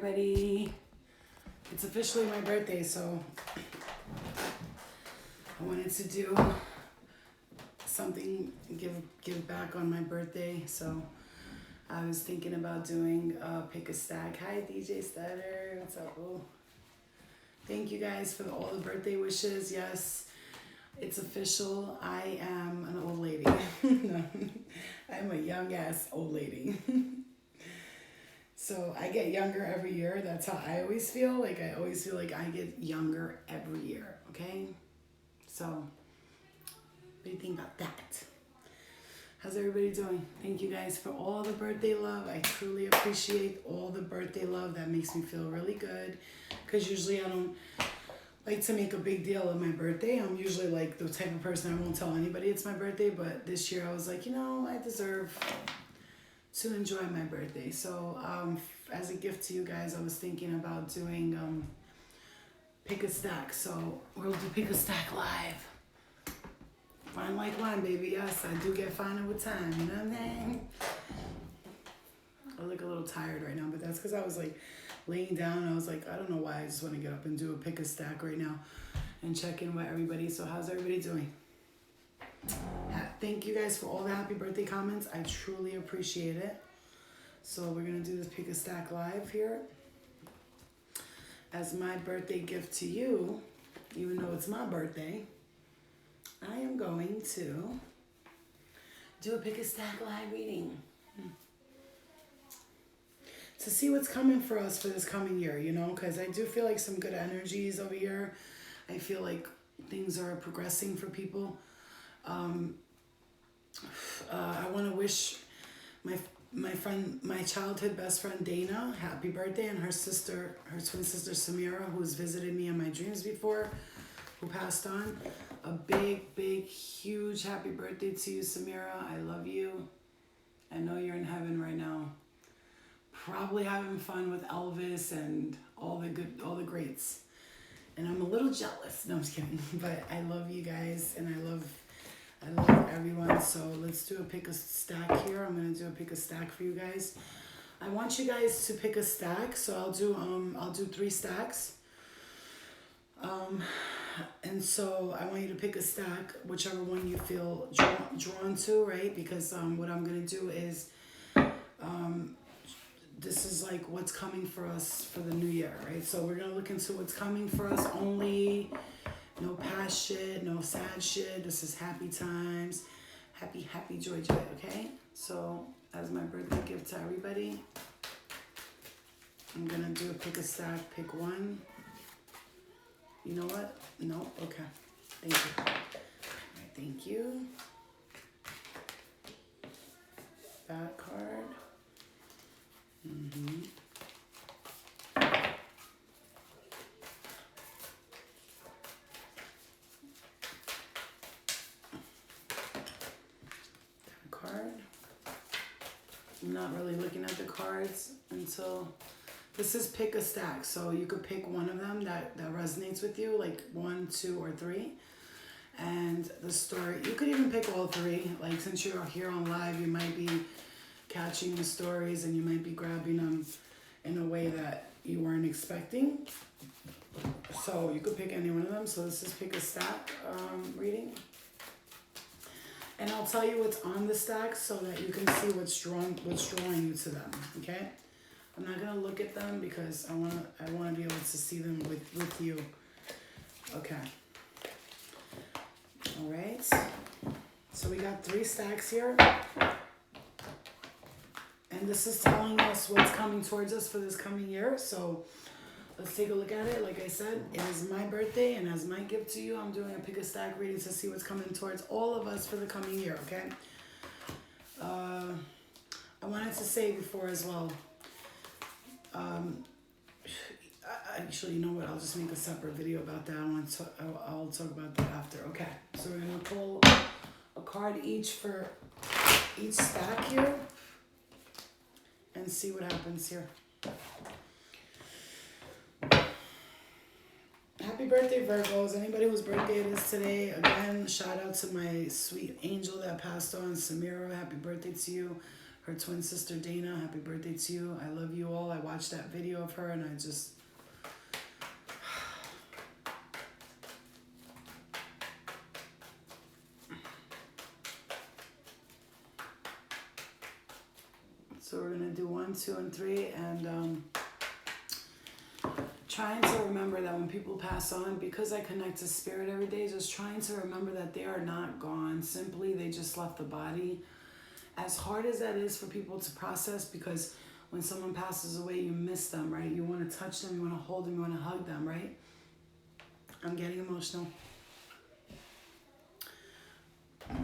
everybody. It's officially my birthday, so I wanted to do something, give back on my birthday. So I was thinking about doing pick a stack. Hi DJ Stutter, what's up? Oh, thank you guys for all the birthday wishes. Yes, it's official. I am an old lady. No, I'm a young ass old lady. So I get younger every year. That's how I always feel. Like I always feel like I get younger every year. Okay? So what do you think about that? How's everybody doing? Thank you guys for all the birthday love. I truly appreciate all the birthday love. That makes me feel really good. Because usually I don't like to make a big deal of my birthday. I'm usually like the type of person I won't tell anybody it's my birthday. But this year I was like, I deserve to enjoy my birthday. So as a gift to you guys, I was thinking about doing pick a stack. So we'll do pick a stack live. Fine like wine, baby. Yes, I do get finer with time. You know what I'm saying? I look a little tired right now, but that's because I was like laying down and I was like, I don't know why. I just want to get up and do a pick a stack right now and check in with everybody. So how's everybody doing? Thank you guys for all the happy birthday comments. I truly appreciate it. So we're going to do this pick a stack live here. As my birthday gift to you, even though it's my birthday, I am going to do a pick a stack live reading. To see what's coming for us for this coming year, because I do feel like some good energies over here. I feel like things are progressing for people. I want to wish my friend, my childhood best friend Dana, happy birthday, and her twin sister Samira, who's visited me in my dreams before, who passed on. A big, huge happy birthday to you, Samira. I love you. I know you're in heaven right now, probably having fun with Elvis and all the greats. And I'm a little jealous. No, I'm just kidding. But I love you guys, and I love everyone. So let's do a pick a stack here. I'm gonna do a pick a stack for you guys. I want you guys to pick a stack. So I'll do 3 stacks. And so I want you to pick a stack, whichever one you feel drawn to, right? Because what I'm gonna do is this is like what's coming for us for the new year, right? So we're gonna look into what's coming for us only. No past shit, no sad shit. This is happy times. Happy, joy, okay? So, as my birthday gift to everybody, I'm gonna do a pick a stack, pick one. You know what? No? Okay. Thank you. All right, thank you. That card. I'm not really looking at the cards until this is pick a stack. So you could pick one of them that resonates with you, like 1, 2, or 3. And the story, you could even pick all 3. Like since you're here on live, you might be catching the stories and you might be grabbing them in a way that you weren't expecting. So you could pick any one of them. So this is pick a stack reading. And I'll tell you what's on the stack so that you can see what's drawing you to them, okay? I'm not gonna look at them because I wanna be able to see them with you. Okay. All right. So we got 3 stacks here. And this is telling us what's coming towards us for this coming year. So let's take a look at it. Like I said, it is my birthday, and as my gift to you, I'm doing a pick a stack reading to see what's coming towards all of us for the coming year, okay? I wanted to say before as well, actually, you know what? I'll just make a separate video about that. I'll talk about that after. Okay, so we're gonna pull a card each for each stack here and see what happens here. Happy birthday, Virgos. Anybody whose birthday it is today, again, shout out to my sweet angel that passed on, Samira. Happy birthday to you. her twin sister Dana. Happy birthday to you. I love you all. I watched that video of her and I just... So we're going to do 1, 2, and 3, and trying to remember that when people pass on, because I connect to spirit every day, just trying to remember that they are not gone. Simply, they just left the body. As hard as that is for people to process, because when someone passes away, you miss them, right? You want to touch them, you want to hold them, you want to hug them, right? I'm getting emotional.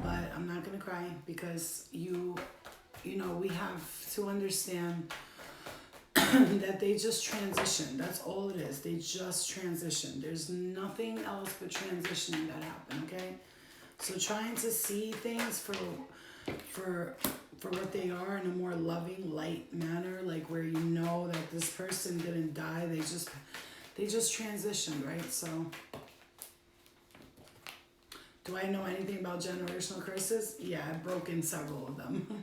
But I'm not going to cry, because you know, we have to understand that they just transition. That's all it is. They just transition. There's nothing else but transitioning that happened, okay? So trying to see things for what they are in a more loving, light manner, like where you know that this person didn't die, they just transitioned, right? So do I know anything about generational curses? Yeah, I've broken several of them.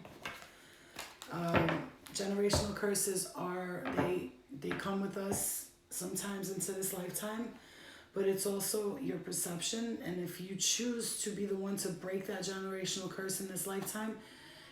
Generational curses are, they come with us sometimes into this lifetime, but it's also your perception. And if you choose to be the one to break that generational curse in this lifetime,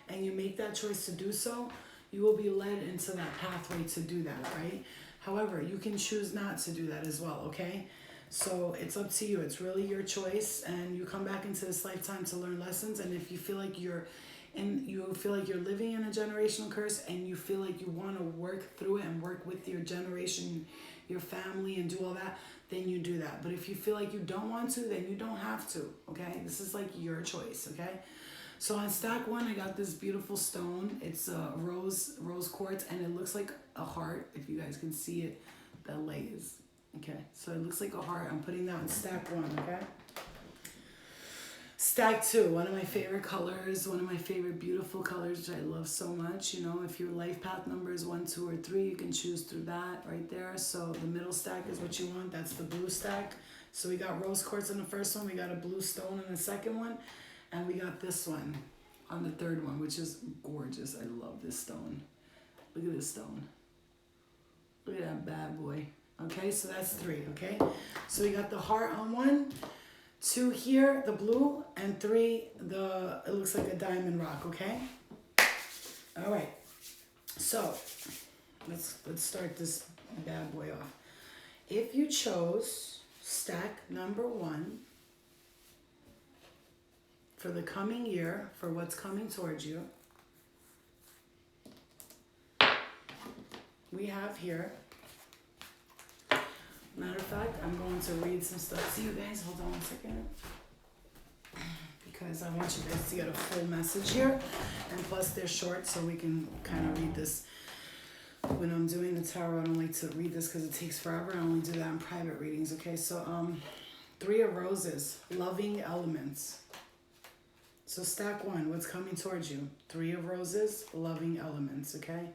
and you make that choice to do so, you will be led into that pathway to do that, right? However, you can choose not to do that as well, okay? So it's up to you. It's really your choice, and you come back into this lifetime to learn lessons. And if you feel like you're living in a generational curse, and you feel like you want to work through it and work with your generation, your family, and do all that, then you do that. But if you feel like you don't want to, then you don't have to, okay? This is like your choice, okay? So on stack 1, I got this beautiful stone. It's a rose quartz, and it looks like a heart. If you guys can see it, the lays. Okay, so it looks like a heart. I'm putting that on stack 1, okay? Stack 2, one of my favorite colors, one of my favorite beautiful colors, which I love so much. You know, if your life path number is 1, 2, or 3, you can choose through that right there. So the middle stack is what you want. That's the blue stack. So we got rose quartz on the first one. We got a blue stone on the second one. And we got this one on the third one, which is gorgeous. I love this stone. Look at this stone. Look at that bad boy. Okay, so that's 3, okay? So we got the heart on 1, 2 here, the blue, and 3, it looks like a diamond rock, okay? All right, so let's start this bad boy off. If you chose stack number 1 for the coming year, for what's coming towards you, we have here, matter of fact, I'm going to read some stuff to you guys. Hold on 1 second. Because I want you guys to get a full message here. And plus they're short, so we can kind of read this. When I'm doing the tarot, I don't like to read this because it takes forever. I only do that in private readings, okay? So 3 of Roses, loving elements. So stack 1, what's coming towards you? 3 of Roses, loving elements, okay?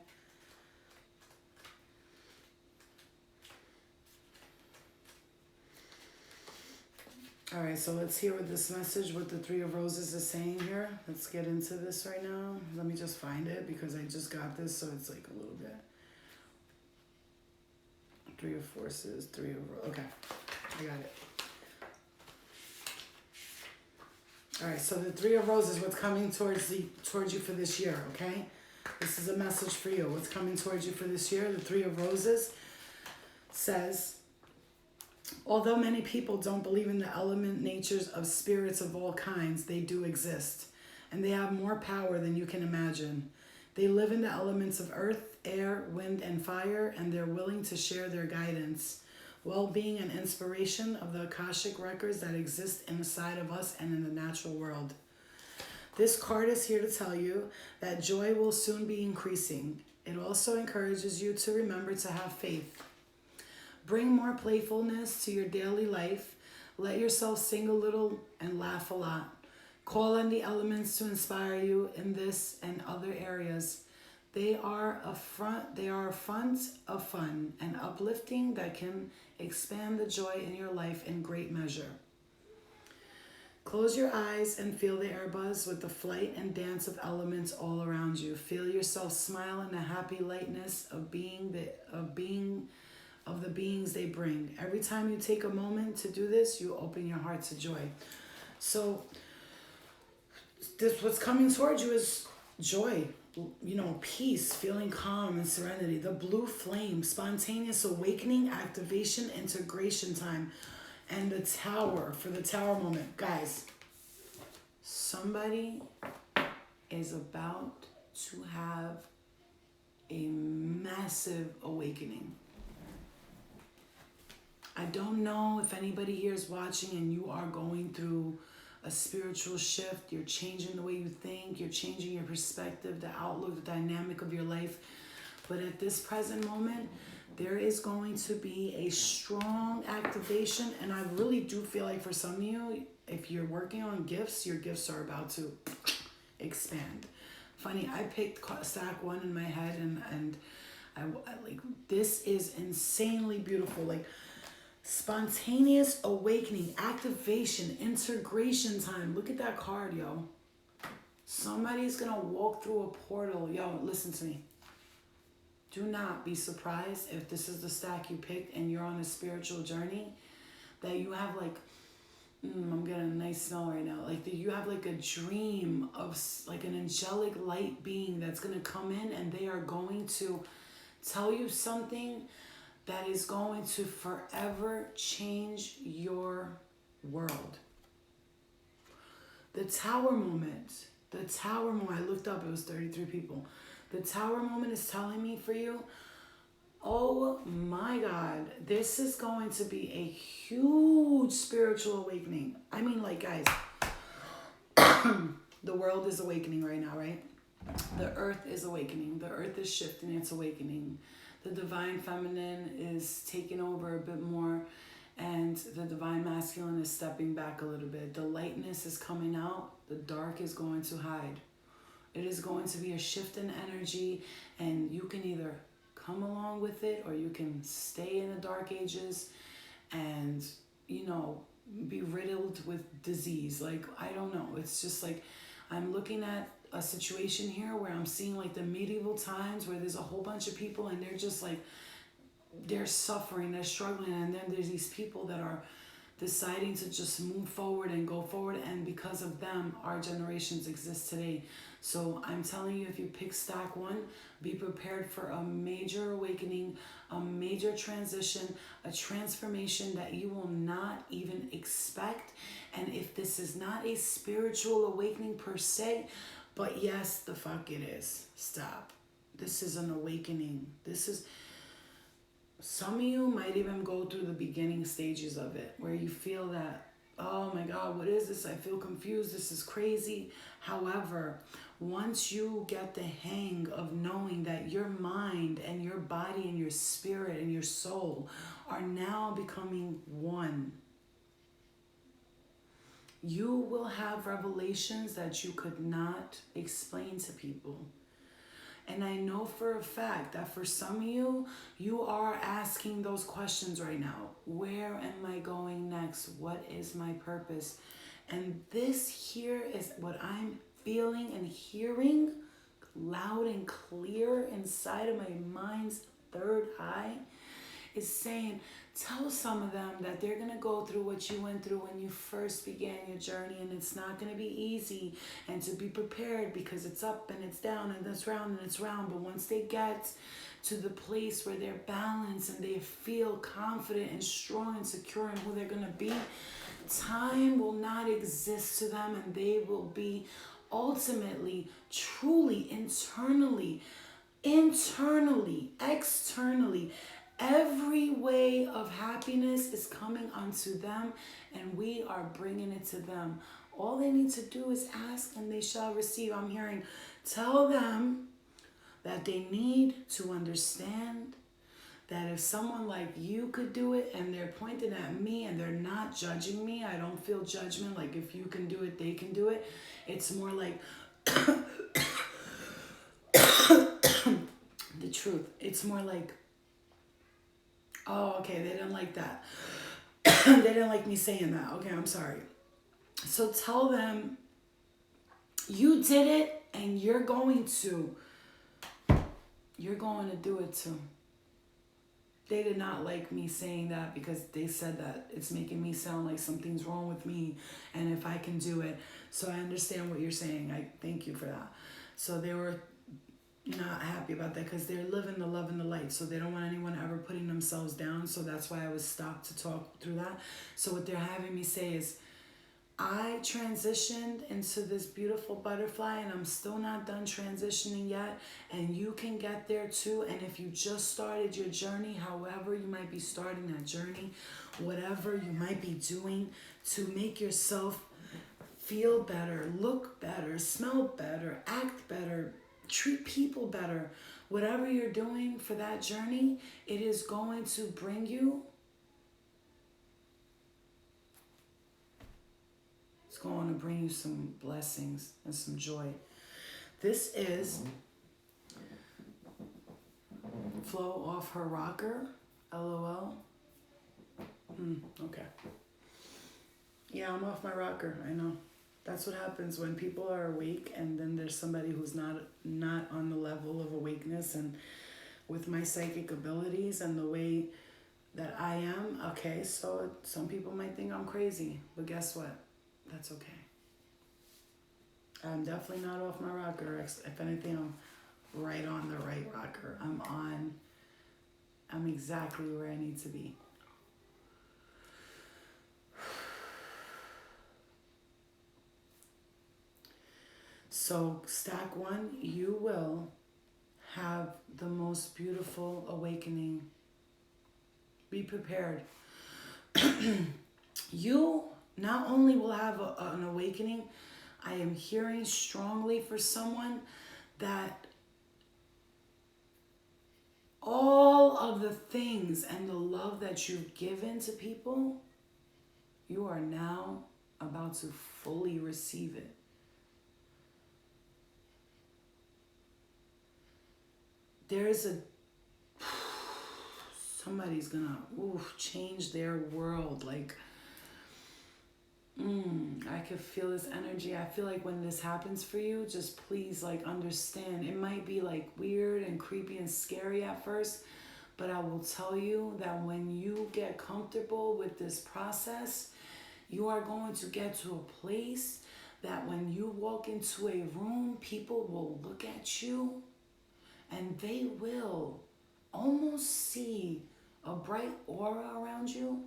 All right, so let's hear what this message, what the 3 of Roses is saying here. Let's get into this right now. Let me just find it because I just got this, so it's like a little bit. 3 of Forces, 3 of... Okay, I got it. All right, so the 3 of Roses, what's coming towards you for this year, okay? This is a message for you. What's coming towards you for this year? The 3 of Roses says, although many people don't believe in the element natures of spirits of all kinds, they do exist, and they have more power than you can imagine. They live in the elements of earth, air, wind, and fire, and they're willing to share their guidance, well-being, and inspiration of the Akashic records that exist inside of us and in the natural world. This card is here to tell you that joy will soon be increasing. It also encourages you to remember to have faith. Bring more playfulness to your daily life. Let yourself sing a little and laugh a lot. Call on the elements to inspire you in this and other areas. They are a font of fun and uplifting that can expand the joy in your life in great measure. Close your eyes and feel the air buzz with the flight and dance of elements all around you. Feel yourself smile in the happy lightness of the beings they bring. Every time you take a moment to do this, you open your heart to joy. So this, what's coming towards you is joy, peace, feeling calm and serenity. The blue flame, spontaneous awakening, activation, integration time. And the tower, for the tower moment. Guys, somebody is about to have a massive awakening. I don't know if anybody here is watching and you are going through a spiritual shift. You're changing the way you think. You're changing your perspective, the outlook, the dynamic of your life. But at this present moment, there is going to be a strong activation. And I really do feel like for some of you, if you're working on gifts, your gifts are about to expand. Funny, I picked stack 1 in my head and I like, this is insanely beautiful. Like, spontaneous awakening, activation, integration time. Look at that card, yo. Somebody's gonna walk through a portal. Yo, listen to me. Do not be surprised if this is the stack you picked and you're on a spiritual journey, that you have like, I'm getting a nice smell right now. Like, that you have like a dream of like an angelic light being that's gonna come in and they are going to tell you something that is going to forever change your world. The tower moment, I looked up, it was 33 people. The tower moment is telling me for you, oh my God, this is going to be a huge spiritual awakening. I mean, like, guys, the world is awakening right now, right? The earth is awakening. The earth is shifting, it's awakening. The divine feminine is taking over a bit more, and the divine masculine is stepping back a little bit. The lightness is coming out. The dark is going to hide. It is going to be a shift in energy, and you can either come along with it or you can stay in the dark ages and, be riddled with disease. Like, I don't know. It's just like, I'm looking at a situation here where I'm seeing like the medieval times where there's a whole bunch of people and they're just like, they're suffering, they're struggling, and then there's these people that are deciding to just move forward and go forward, and because of them, our generations exist today. So I'm telling you, if you pick stack 1, be prepared for a major awakening, a major transition, a transformation that you will not even expect. And if this is not a spiritual awakening per se, but yes, the fuck it is. Stop. This is an awakening. Some of you might even go through the beginning stages of it where you feel that, oh my God, what is this? I feel confused. This is crazy. However, once you get the hang of knowing that your mind and your body and your spirit and your soul are now becoming one, you will have revelations that you could not explain to people. And I know for a fact that for some of you, you are asking those questions right now. Where am I going next? What is my purpose? And this here is what I'm feeling and hearing loud and clear inside of my mind's third eye is saying, tell some of them that they're going to go through what you went through when you first began your journey, and it's not going to be easy, and to be prepared because it's up and it's down and it's round and it's round. But once they get to the place where they're balanced and they feel confident and strong and secure in who they're going to be, time will not exist to them, and they will be ultimately, truly, internally, externally, every way of happiness is coming unto them, and we are bringing it to them. All they need to do is ask and they shall receive. I'm hearing, tell them that they need to understand that if someone like you could do it, and they're pointing at me and they're not judging me, I don't feel judgment, like if you can do it, they can do it. It's more like the truth. It's more like, oh, okay, they didn't like that. They didn't like me saying that. Okay, I'm sorry. So tell them you did it and you're going to you're going to do it too. They did not like me saying that because they said that it's making me sound like something's wrong with me and if I can do it. So I understand what you're saying. I thank you for that. So they were not happy about that because they're living the love and the light. So they don't want anyone ever putting themselves down. So that's why I was stopped to talk through that. So what they're having me say is, I transitioned into this beautiful butterfly and I'm still not done transitioning yet. And you can get there too. And if you just started your journey, however you might be starting that journey, whatever you might be doing to make yourself feel better, look better, smell better, act better, treat people better, whatever you're doing for that journey, it is going to bring you, it's going to bring you some blessings and some joy. This is Flo off her rocker, LOL. Okay. Yeah, I'm off my rocker, I know. That's what happens when people are awake and then there's somebody who's not on the level of awakeness. And with my psychic abilities and the way that I am, okay, so some people might think I'm crazy, but guess what? That's okay. I'm definitely not off my rocker. If anything, I'm right on the right rocker. I'm exactly where I need to be. So stack 1, you will have the most beautiful awakening. Be prepared. You not only will have an awakening, I am hearing strongly for someone that all of the things and the love that you've given to people, you are now about to fully receive it. There's somebody's gonna change their world. Like, I could feel this energy. I feel like when this happens for you, just please understand. It might be weird and creepy and scary at first, but I will tell you that when you get comfortable with this process, you are going to get to a place that when you walk into a room, people will look at you and they will almost see a bright aura around you,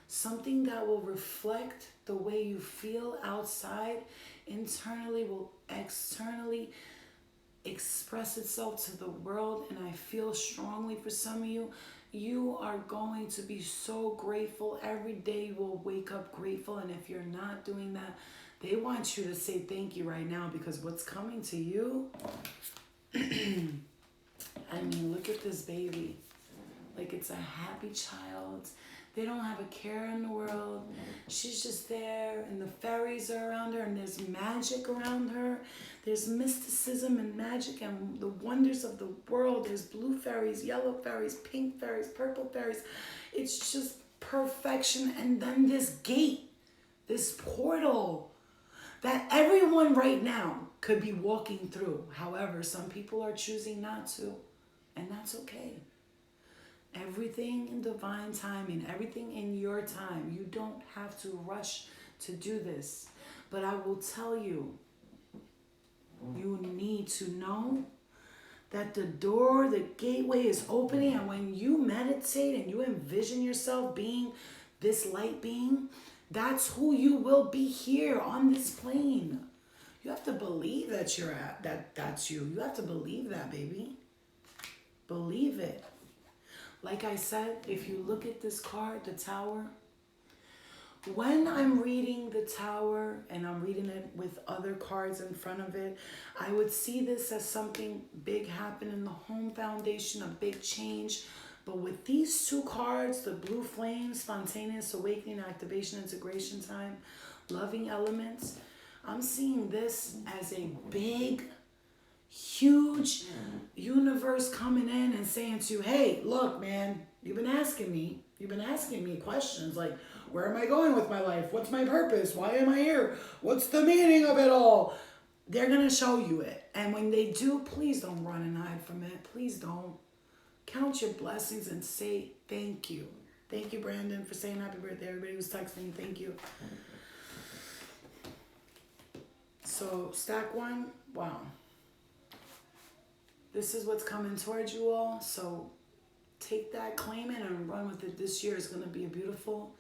something that will reflect the way you feel outside, internally will externally express itself to the world. And I feel strongly for some of you, you are going to be so grateful. Every day you will wake up grateful. And if you're not doing that, they want you to say thank you right now, because what's coming to you, I mean, look at this baby. Like, it's a happy child. They don't have a care in the world. She's just there, and the fairies are around her, and there's magic around her. There's mysticism and magic and the wonders of the world. There's blue fairies, yellow fairies, pink fairies, purple fairies. It's just perfection. And then this gate, this portal that everyone right now could be walking through. However, some people are choosing not to, and that's okay. Everything in divine timing, everything in your time. You don't have to rush to do this. But I will tell you, you need to know that the door, the gateway is opening. And when you meditate and you envision yourself being this light being, that's who you will be here on this plane. You have to believe that you're at, that's you. You have to believe that, baby. Believe it. Like I said, if you look at this card, the Tower, when I'm reading the Tower and I'm reading it with other cards in front of it, I would see this as something big happen in the home foundation, a big change. But with these two cards, the Blue Flame, Spontaneous Awakening, Activation, Integration Time, Loving Elements, I'm seeing this as a big, huge universe coming in and saying to you, hey, look, man, you've been asking me questions like, where am I going with my life? What's my purpose? Why am I here? What's the meaning of it all? They're going to show you it. And when they do, please don't run and hide from it. Please don't. Count your blessings and say thank you. Thank you, Brandon, for saying happy birthday. Everybody was texting. Thank you. So, stack one. Wow. This is what's coming towards you all. So, take that, claim it, and run with it. This year is going to be a beautiful,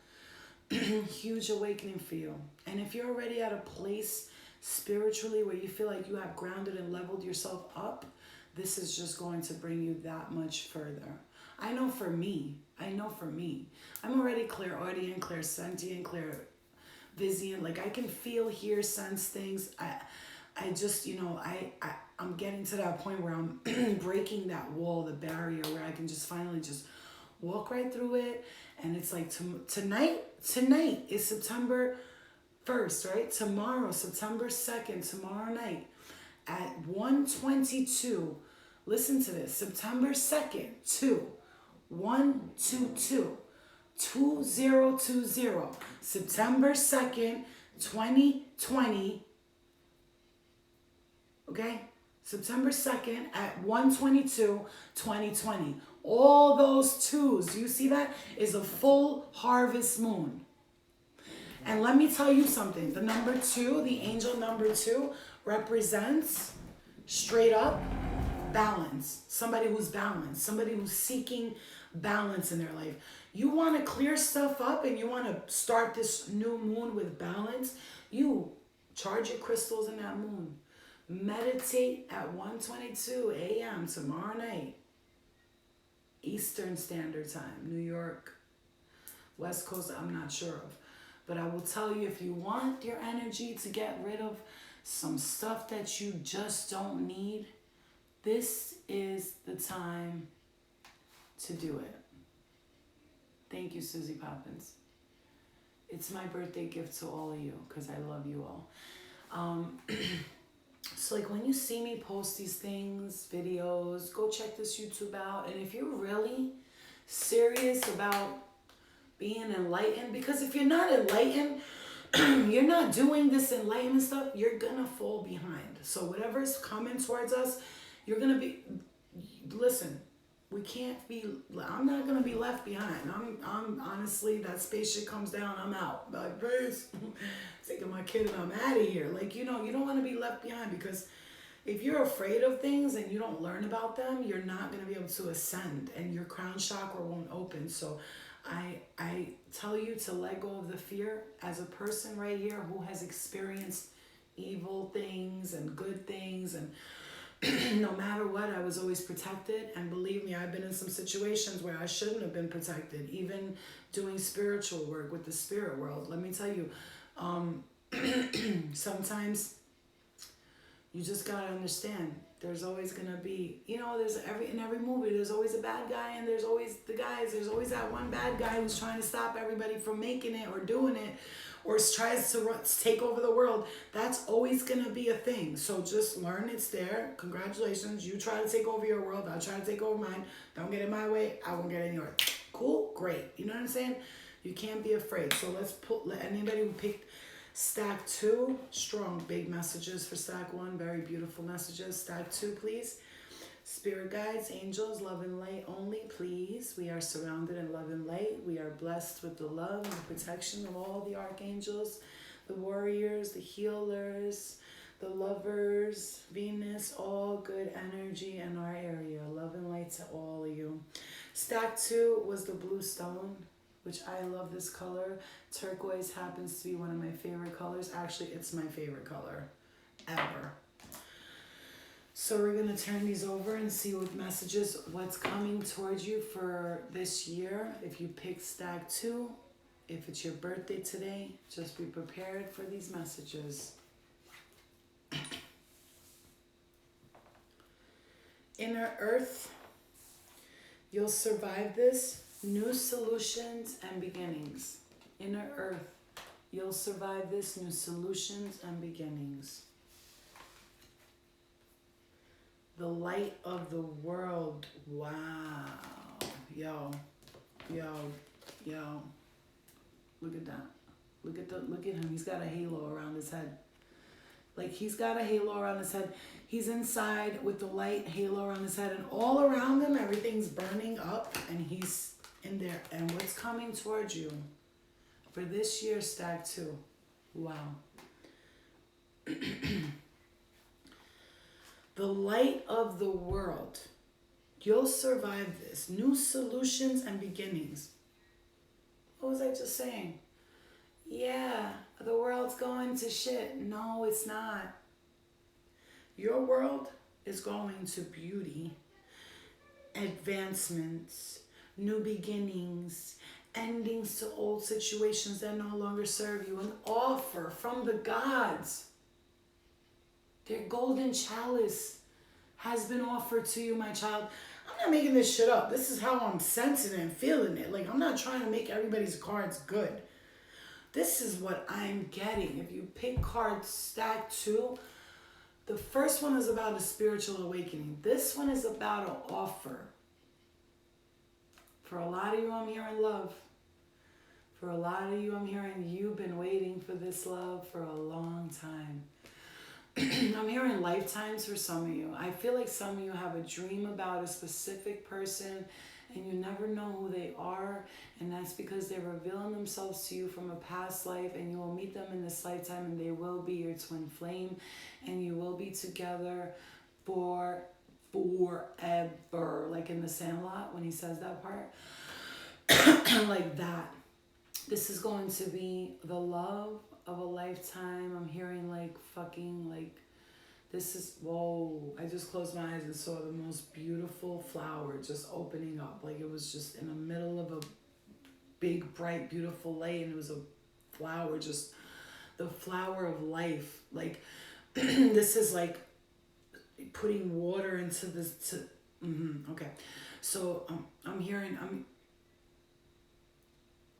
huge awakening for you. And if you're already at a place spiritually where you feel like you have grounded and leveled yourself up, this is just going to bring you that much further. I know for me, I'm already clairaudient, clairsentient, clairvisient. Like I can feel, hear, sense things. I just, I'm getting to that point where I'm breaking that wall, the barrier, where I can just finally just walk right through it. And it's like tonight is September 1st, right? Tomorrow, September 2nd, tomorrow night at 1:22. Listen to this. September 2nd, 122 2020. September 2nd, 2020. Okay? September 2nd at 1:22, 2020. All those twos, do you see that? Is a full harvest moon. And let me tell you something. The number 2, the angel number 2, represents straight up balance. Somebody who's balanced. Somebody who's seeking balance in their life. You want to clear stuff up and you want to start this new moon with balance. You charge your crystals in that moon. Meditate at 1:22 a.m. tomorrow night. Eastern Standard Time. New York. West Coast, I'm not sure of. But I will tell you, if you want your energy to get rid of some stuff that you just don't need, this is the time to do it. Thank you, Susie Poppins. It's my birthday gift to all of you because I love you all. So like when you see me post these things, videos, go check this YouTube out. And if you're really serious about being enlightened, because if you're not enlightened, you're not doing this enlightenment stuff, you're gonna fall behind. So whatever's coming towards us, you're gonna be, listen, we can't be, I'm not gonna be left behind. I'm honestly, that spaceship comes down, I'm out. Like, please, taking my kid and I'm out of here. Like, you don't wanna be left behind, because if you're afraid of things and you don't learn about them, you're not gonna be able to ascend and your crown chakra won't open. So I tell you to let go of the fear as a person right here who has experienced evil things and good things, and no matter what, I was always protected. And believe me, I've been in some situations where I shouldn't have been protected, even doing spiritual work with the spirit world. Let me tell you, sometimes you just gotta understand, there's always gonna be, there's in every movie, there's always a bad guy, and there's always the guys, there's always that one bad guy who's trying to stop everybody from making it or doing it, or tries to take over the world. That's always gonna be a thing. So just learn it's there. Congratulations, you try to take over your world, I'll try to take over mine. Don't get in my way, I won't get in yours. Cool, great. You know what I'm saying? You can't be afraid. So let anybody who picked Stack 2, strong, big messages for Stack 1, very beautiful messages. Stack 2, please. Spirit guides, angels, love and light only, please. We are surrounded in love and light. We are blessed with the love and the protection of all the archangels, the warriors, the healers, the lovers, Venus, all good energy in our area. Love and light to all of you. Stack 2 was the blue stone, which I love this color. Turquoise happens to be one of my favorite colors. Actually, it's my favorite color ever. So we're going to turn these over and see what messages, what's coming towards you for this year. If you picked Stack 2, if it's your birthday today, just be prepared for these messages. Inner Earth, you'll survive this. New solutions and beginnings. Inner Earth, you'll survive this. New solutions and beginnings. The light of the world. Wow. Yo. Look at that. Look at him. He's got a halo around his head. Like he's got a halo around his head. He's inside with the light halo around his head, and all around him, everything's burning up, and he's in there. And what's coming towards you for this year, Stag 2? Wow. The light of the world. You'll survive this. New solutions and beginnings. What was I just saying? Yeah, the world's going to shit. No, it's not. Your world is going to beauty, advancements, new beginnings, endings to old situations that no longer serve you, an offer from the gods. Their golden chalice has been offered to you, my child. I'm not making this shit up. This is how I'm sensing it and feeling it. Like, I'm not trying to make everybody's cards good. This is what I'm getting. If you pick cards Stag 2, the first one is about a spiritual awakening. This one is about an offer. For a lot of you, I'm hearing love. For a lot of you, I'm hearing you've been waiting for this love for a long time. I'm hearing lifetimes for some of you. I feel like some of you have a dream about a specific person and you never know who they are, and that's because they're revealing themselves to you from a past life, and you will meet them in this lifetime, and they will be your twin flame, and you will be together for forever, like in the Sandlot when he says that part. Like that. This is going to be the love of a lifetime. I'm hearing like fucking like, this is, whoa, I just closed my eyes and saw the most beautiful flower just opening up. Like it was just in the middle of a big, bright, beautiful light, and it was a flower, just the flower of life. Like this is like putting water into this, okay. So I'm hearing,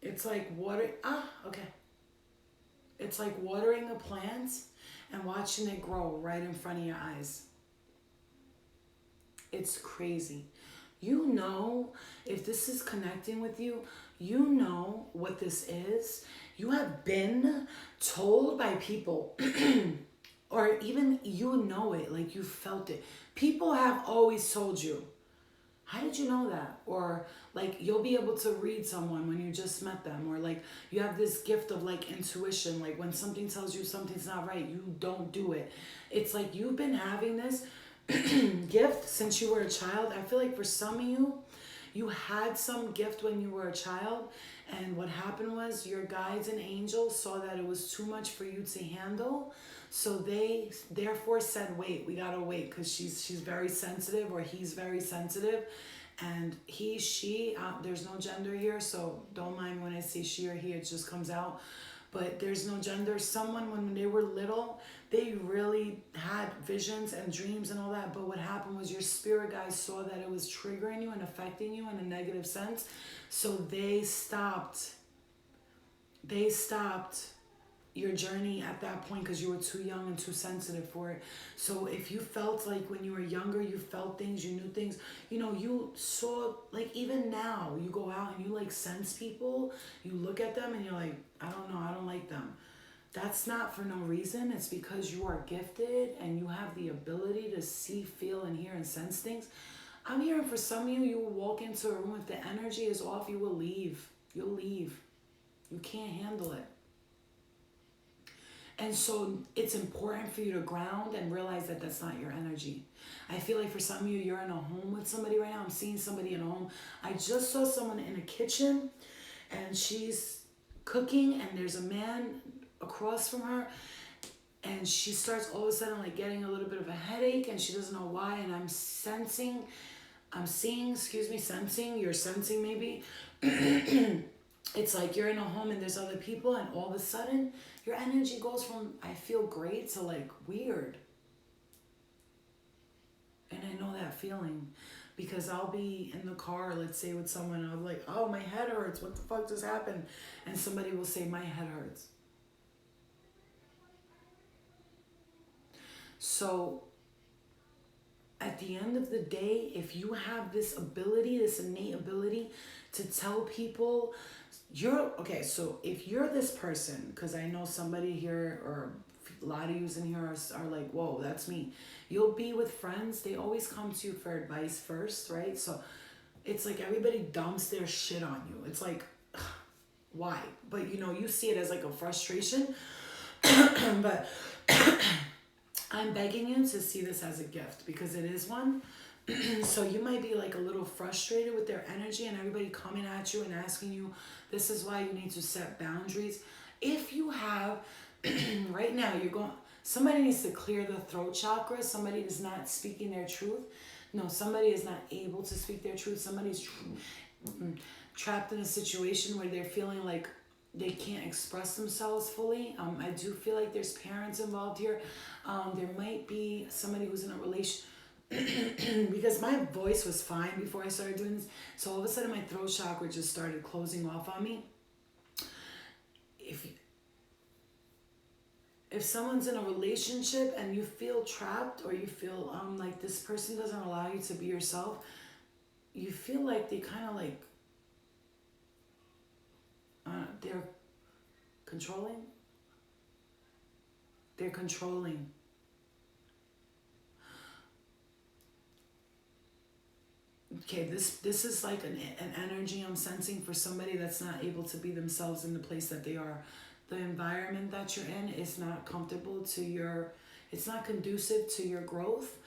it's like water, okay. It's like watering a plant and watching it grow right in front of your eyes. It's crazy. You know, if this is connecting with you, you know what this is. You have been told by people, or even you know it, like you felt it. People have always told you. How did you know that? Or like you'll be able to read someone when you just met them, or like you have this gift of like intuition, like when something tells you something's not right, you don't do it. It's like you've been having this gift since you were a child. I feel like for some of you, you had some gift when you were a child, and what happened was your guides and angels saw that it was too much for you to handle. So they therefore said, wait, we gotta wait, because she's very sensitive, or he's very sensitive. And he, she, there's no gender here, so don't mind when I say she or he, it just comes out. But there's no gender. Someone, when they were little, they really had visions and dreams and all that. But what happened was your spirit guides saw that it was triggering you and affecting you in a negative sense. So they stopped your journey at that point because you were too young and too sensitive for it. So if you felt like when you were younger, you felt things, you knew things, you know, you saw, like even now, you go out and you like sense people, you look at them and you're like, I don't know, I don't like them. That's not for no reason. It's because you are gifted and you have the ability to see, feel, and hear and sense things. I'm hearing for some of you, you will walk into a room, if the energy is off, you will leave. You'll leave. You can't handle it. And so it's important for you to ground and realize that that's not your energy. I feel like for some of you, you're in a home with somebody right now. I'm seeing somebody in a home. I just saw someone in a kitchen and she's cooking and there's a man across from her, and she starts all of a sudden like getting a little bit of a headache and she doesn't know why. And I'm sensing, you're sensing maybe. It's like you're in a home and there's other people, and all of a sudden your energy goes from I feel great to like weird. And I know that feeling because I'll be in the car, let's say with someone, and I'm like, oh, my head hurts. What the fuck just happened? And somebody will say, my head hurts. So at the end of the day, if you have this ability, this innate ability to tell people, okay, so if you're this person, because I know somebody here, or a lot of yous in here are like, whoa, that's me. You'll be with friends. They always come to you for advice first, right? So it's like everybody dumps their shit on you. It's like, why? But you see it as like a frustration. But I'm begging you to see this as a gift, because it is one. So you might be like a little frustrated with their energy and everybody coming at you and asking you, this is why you need to set boundaries. If you have, right now, somebody needs to clear the throat chakra. Somebody is not speaking their truth. No, somebody is not able to speak their truth. Somebody's trapped in a situation where they're feeling like they can't express themselves fully. I do feel like there's parents involved here. There might be somebody who's in a relation, because my voice was fine before I started doing this. So all of a sudden my throat chakra just started closing off on me. If someone's in a relationship and you feel trapped, or you feel like this person doesn't allow you to be yourself, you feel like they kind of like, they're controlling. They're controlling. Okay, this is like an energy I'm sensing for somebody that's not able to be themselves in the place that they are. The environment that you're in is not comfortable to it's not conducive to your growth.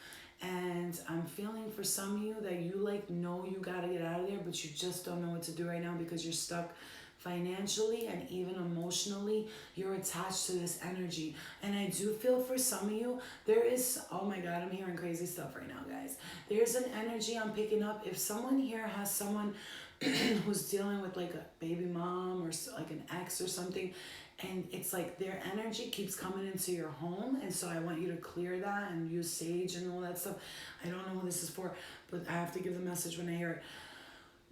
And I'm feeling for some of you that you know you gotta get out of there, but you just don't know what to do right now because you're stuck financially and even emotionally. You're attached to this energy. And I do feel for some of you, there is, oh my God, I'm hearing crazy stuff right now, guys. There's an energy I'm picking up. If someone here has someone who's dealing with like a baby mom or like an ex or something, and it's like their energy keeps coming into your home, and so I want you to clear that and use sage and all that stuff. I don't know who this is for, but I have to give the message when I hear it.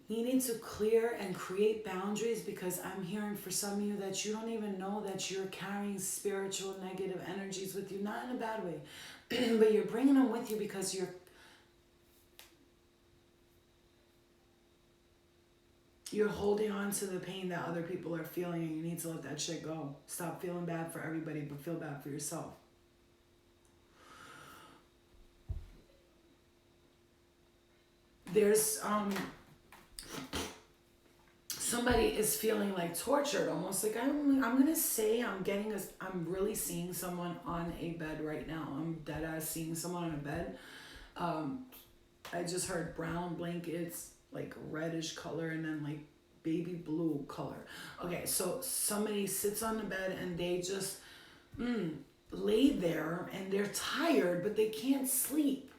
You need to clear and create boundaries, because I'm hearing for some of you that you don't even know that you're carrying spiritual negative energies with you, not in a bad way, but you're bringing them with you because you're holding on to the pain that other people are feeling, and you need to let that shit go. Stop feeling bad for everybody, but feel bad for yourself. There's somebody is feeling like tortured, almost like I'm gonna say I'm really seeing someone on a bed right now. I'm dead ass seeing someone on a bed. I just heard brown blankets, like reddish color, and then like baby blue color. Okay, so somebody sits on the bed and they just lay there and they're tired, but they can't sleep.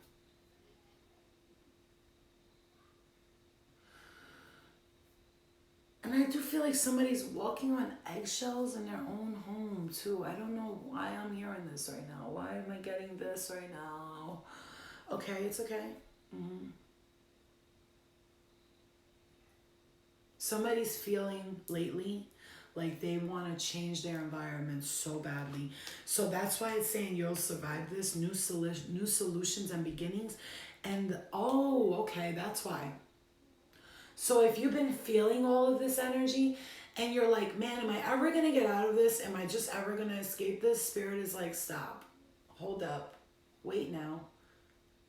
And I do feel like somebody's walking on eggshells in their own home too. I don't know why I'm hearing this right now. Why am I getting this right now? Okay, it's okay. Somebody's feeling lately like they want to change their environment so badly. So that's why it's saying you'll survive this. New solutions and beginnings. And okay, that's why. So if you've been feeling all of this energy and you're like, man, am I ever going to get out of this? Am I just ever going to escape this? Spirit is like, stop. Hold up. Wait now.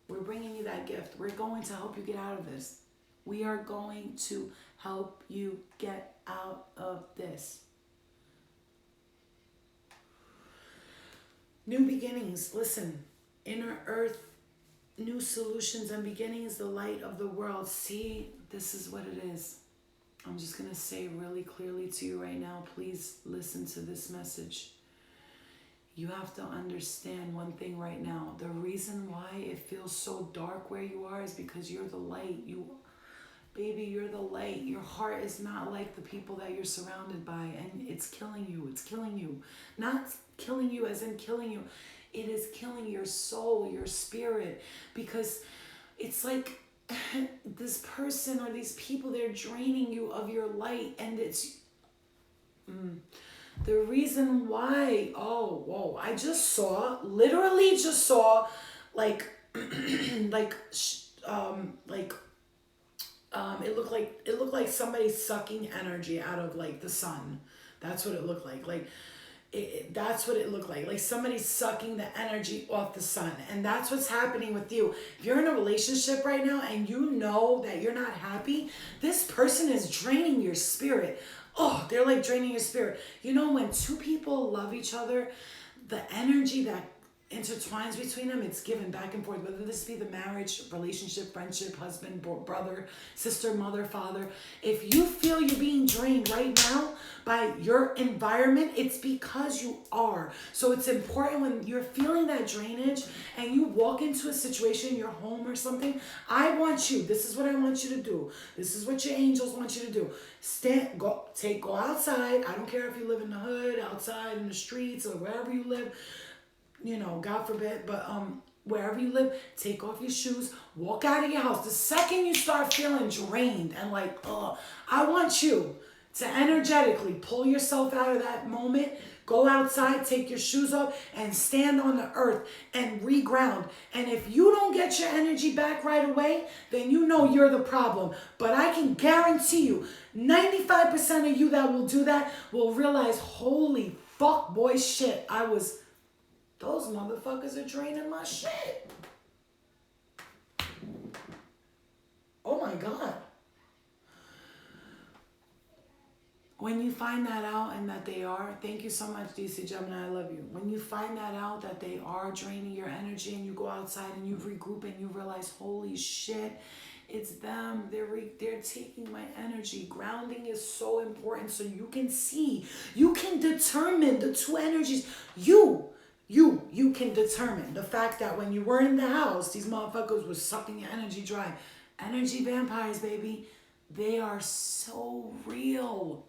We're bringing you that gift. We're going to help you get out of this. We are going to help you get out of this. New beginnings. Listen, inner earth, new solutions and beginnings, the light of the world. See, this is what it is. I'm just going to say really clearly to you right now, please listen to this message. You have to understand one thing right now. The reason why it feels so dark where you are is because you're the light. Baby, you're the light. Your heart is not like the people that you're surrounded by, and it's killing you. It's killing you. Not killing you as in killing you. It is killing your soul, your spirit, because it's like this person or these people, they're draining you of your light, and it's the reason why. Oh, whoa! I literally just saw, like, it looked like somebody sucking energy out of like the sun. That's what it looked like. Like, That's what it looked like somebody's sucking the energy off the sun. And that's what's happening with you. If you're in a relationship right now and you know that you're not happy, this person is draining your spirit. Oh, they're like draining your spirit. You know, when two people love each other, the energy that intertwines between them, it's given back and forth, whether this be the marriage, relationship, friendship, husband, brother, sister, mother, father. If you feel you're being drained right now by your environment, it's because you are. So it's important when you're feeling that drainage and you walk into a situation, your home or something, this is what I want you to do. This is what your angels want you to do. Go outside. I don't care if you live in the hood, outside in the streets, or wherever you live, God forbid, but wherever you live, take off your shoes, walk out of your house. The second you start feeling drained and like, I want you to energetically pull yourself out of that moment, go outside, take your shoes off, and stand on the earth and reground. And if you don't get your energy back right away, then you know you're the problem. But I can guarantee you, 95% of you that will do that will realize, holy fuck, boy, shit, those motherfuckers are draining my shit. Oh my God. When you find that out and that they are, thank you so much, DC Gemini, I love you. When you find that out that they are draining your energy and you go outside and you regroup and you realize, holy shit, it's them. They're taking my energy. Grounding is so important so you can see. You can determine the two energies. You can determine the fact that when you were in the house, these motherfuckers were sucking your energy dry. Energy vampires, baby. They are so real.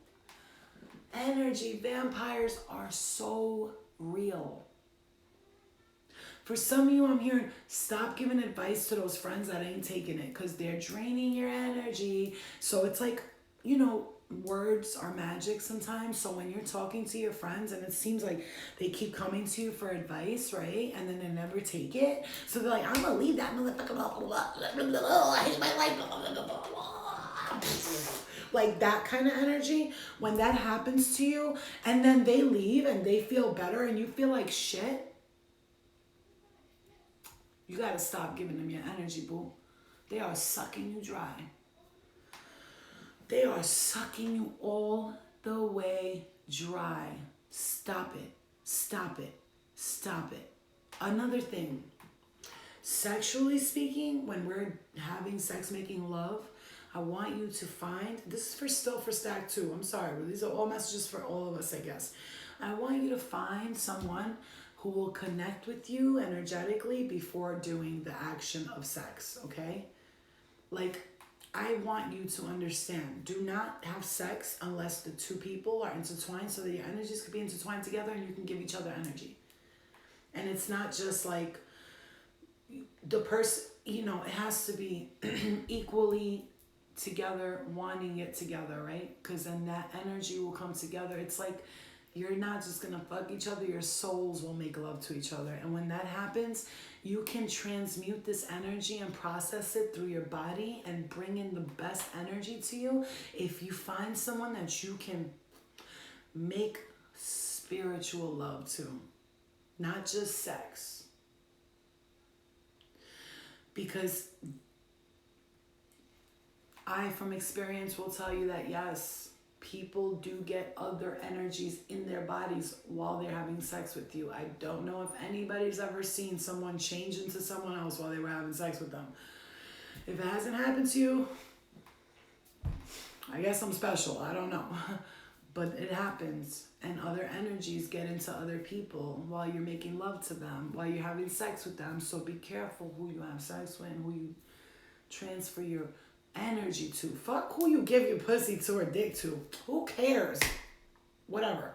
Energy vampires are so real. For some of you, I'm hearing, stop giving advice to those friends that ain't taking it because they're draining your energy. So it's like, words are magic sometimes. So when you're talking to your friends and it seems like they keep coming to you for advice, right? And then they never take it. So they're like, I'm going to leave that motherfucker. I hate my life. Like that kind of energy. When that happens to you and then they leave and they feel better and you feel like shit, you got to stop giving them your energy, boo. They are sucking you dry. They are sucking you all the way dry. Stop it. Stop it. Stop it. Another thing. Sexually speaking, when we're having sex, making love, I want you to find, this is still for stack 2. I'm sorry, but these are all messages for all of us, I guess. I want you to find someone who will connect with you energetically before doing the action of sex, okay? Like, I want you to understand, do not have sex unless the two people are intertwined so that your energies could be intertwined together and you can give each other energy. And it's not just like the person, it has to be equally together, wanting it together, right? Because then that energy will come together. It's like you're not just going to fuck each other, your souls will make love to each other. And when that happens, you can transmute this energy and process it through your body and bring in the best energy to you if you find someone that you can make spiritual love to, not just sex. Because I, from experience, will tell you that yes, people do get other energies in their bodies while they're having sex with you. I don't know if anybody's ever seen someone change into someone else while they were having sex with them. If it hasn't happened to you, I guess I'm special. I don't know. But it happens. And other energies get into other people while you're making love to them, while you're having sex with them. So be careful who you have sex with and who you transfer your energy to. Fuck who you give your pussy to or dick to. Who cares? Whatever.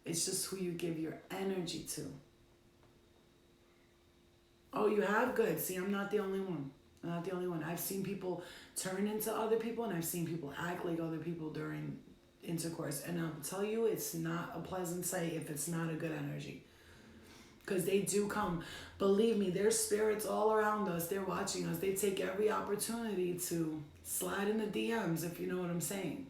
It's just who you give your energy to. Oh, you have? Good. See, I'm not the only one. I'm not the only one. I've seen people turn into other people and I've seen people act like other people during intercourse. And I'll tell you, it's not a pleasant sight if it's not a good energy. Because they do come. Believe me, there's spirits all around us. They're watching us. They take every opportunity to slide in the DMs, if you know what I'm saying.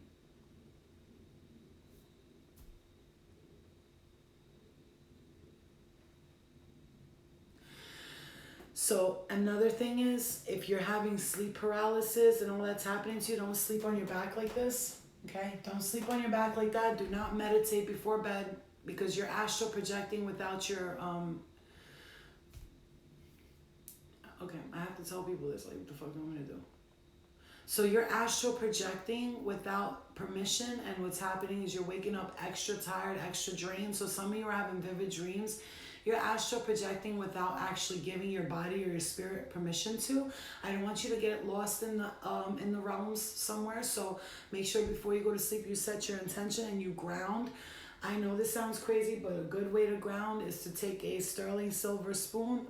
So another thing is, if you're having sleep paralysis and all that's happening to you, don't sleep on your back like this. Okay? Don't sleep on your back like that. Do not meditate before bed, because you're astral projecting without your okay, I have to tell people this. Like, what the fuck am I gonna do? So you're astral projecting without permission, and what's happening is you're waking up extra tired, extra drained. So some of you are having vivid dreams. You're astral projecting without actually giving your body or your spirit permission to. I don't want you to get lost in the realms somewhere. So make sure before you go to sleep you set your intention and you ground. I know this sounds crazy, but a good way to ground is to take a sterling silver spoon,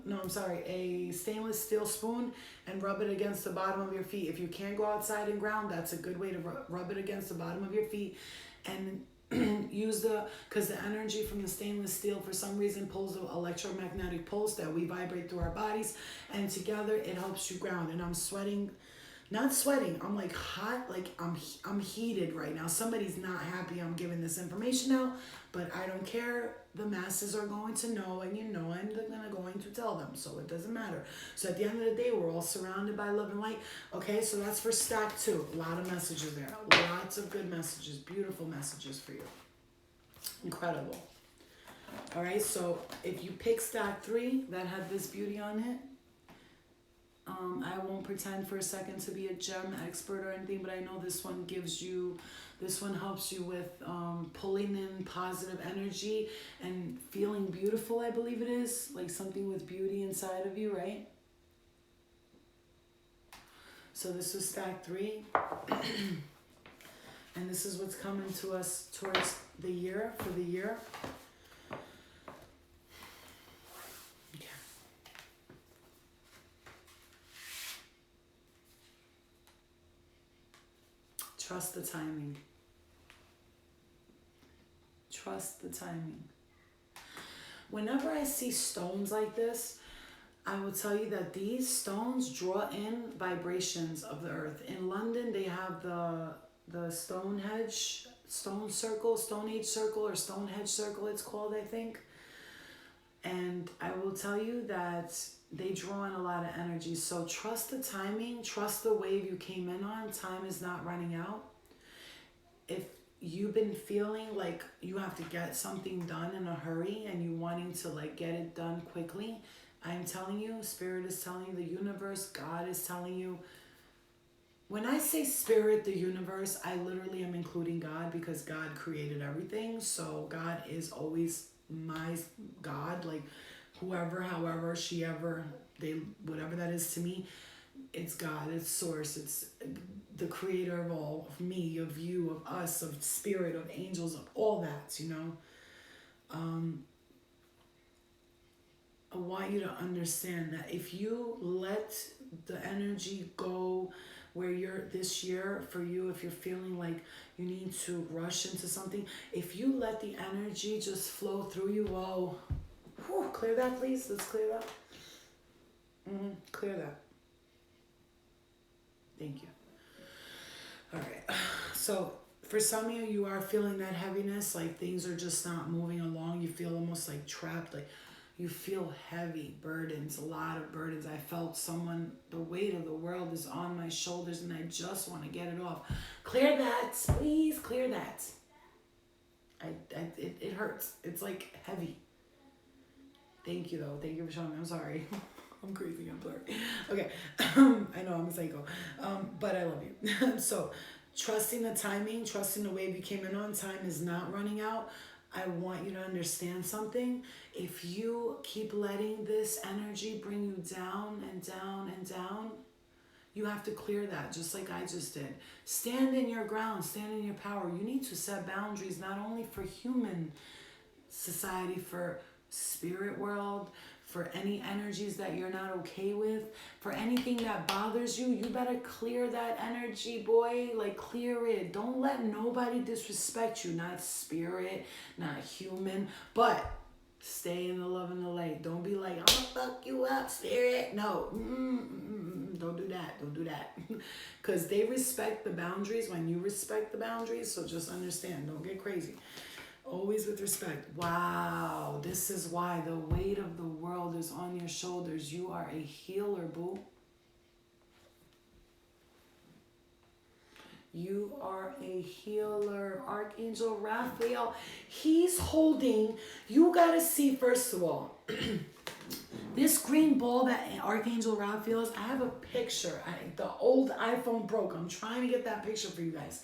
a stainless steel spoon, and rub it against the bottom of your feet. If you can't go outside and ground, that's a good way to rub it against the bottom of your feet, and use because the energy from the stainless steel for some reason pulls the electromagnetic pulse that we vibrate through our bodies, and together it helps you ground. And I'm sweating. Not sweating, I'm like hot, like I'm heated right now. Somebody's not happy I'm giving this information out, but I don't care. The masses are going to know, and you know, I'm going to tell them, so it doesn't matter. So at the end of the day, we're all surrounded by love and light. Okay, so that's for stack 2. A lot of messages there, lots of good messages, beautiful messages for you. Incredible. All right, so if you pick stack 3 that had this beauty on it, I won't pretend for a second to be a gem expert or anything, but I know this one helps you with pulling in positive energy and feeling beautiful, I believe it is. Like something with beauty inside of you, right? So this was stack 3. And this is what's coming to us towards the year, for the year. Trust the timing. Trust the timing. Whenever I see stones like this, I will tell you that these stones draw in vibrations of the earth. In London, they have the Stonehenge, Stone Age Circle, or Stonehenge Circle it's called, I think. And I will tell you that they draw in a lot of energy. So trust the timing, trust the wave you came in on. Time is not running out. If you've been feeling like you have to get something done in a hurry and you wanting to like get it done quickly, I'm telling you, Spirit is telling you, the universe, God is telling you. When I say Spirit, the universe, I literally am including God, because God created everything. So God is always my God, like whoever, however, she ever, they, whatever that is to me, it's God, it's source, it's the creator of all, of me, of you, of us, of spirit, of angels, of all that, you know. I want you to understand that if you let the energy go where you're this year, for you, if you're feeling like you need to rush into something, if you let the energy just flow through you, whoa, whew, clear that please, let's clear that. Clear that. Thank you. All right, so for some of you, you are feeling that heaviness, like things are just not moving along. You feel almost like trapped, like you feel heavy burdens, a lot of burdens. I felt the weight of the world is on my shoulders and I just want to get it off. Clear that, please clear that. It hurts. It's like heavy. Thank you though. Thank you for showing me. I'm sorry. I'm crazy. I'm sorry. Okay. I know I'm a psycho. But I love you. So trusting the timing, trusting the wave you came in on, time is not running out. I want you to understand something. If you keep letting this energy bring you down and down and down, you have to clear that, just like I just did. Stand in your ground, stand in your power. You need to set boundaries, not only for human society, for spirit world, for any energies that you're not okay with, for anything that bothers you. You better clear that energy, boy. Like, clear it. Don't let nobody disrespect you. Not spirit, not human, but stay in the love and the light. Don't be like, I'm gonna fuck you up, spirit. No. Don't do that. Don't do that. Because they respect the boundaries when you respect the boundaries. So just understand. Don't get crazy. Always with respect. Wow. This is why the weight of the world is on your shoulders. You are a healer, boo. You are a healer. Archangel Raphael, he's holding, you got to see, first of all, this green ball that Archangel Raphael is, I have a picture. The old iPhone broke. I'm trying to get that picture for you guys.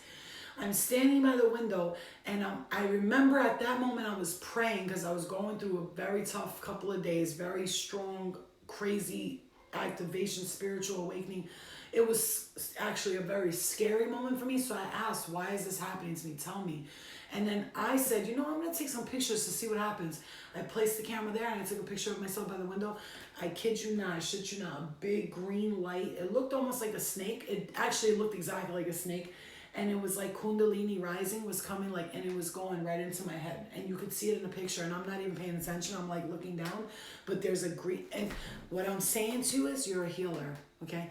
I'm standing by the window, and I remember at that moment I was praying because I was going through a very tough couple of days, very strong, crazy activation, spiritual awakening. It was actually a very scary moment for me. So I asked, why is this happening to me? Tell me. And then I said, I'm going to take some pictures to see what happens. I placed the camera there and I took a picture of myself by the window. I kid you not, I shit you not, a big green light. It looked almost like a snake. It actually looked exactly like a snake. And it was like Kundalini rising was coming, like, and it was going right into my head. And you could see it in the picture, and I'm not even paying attention. I'm like looking down, but there's a green, and what I'm saying to you is you're a healer, okay?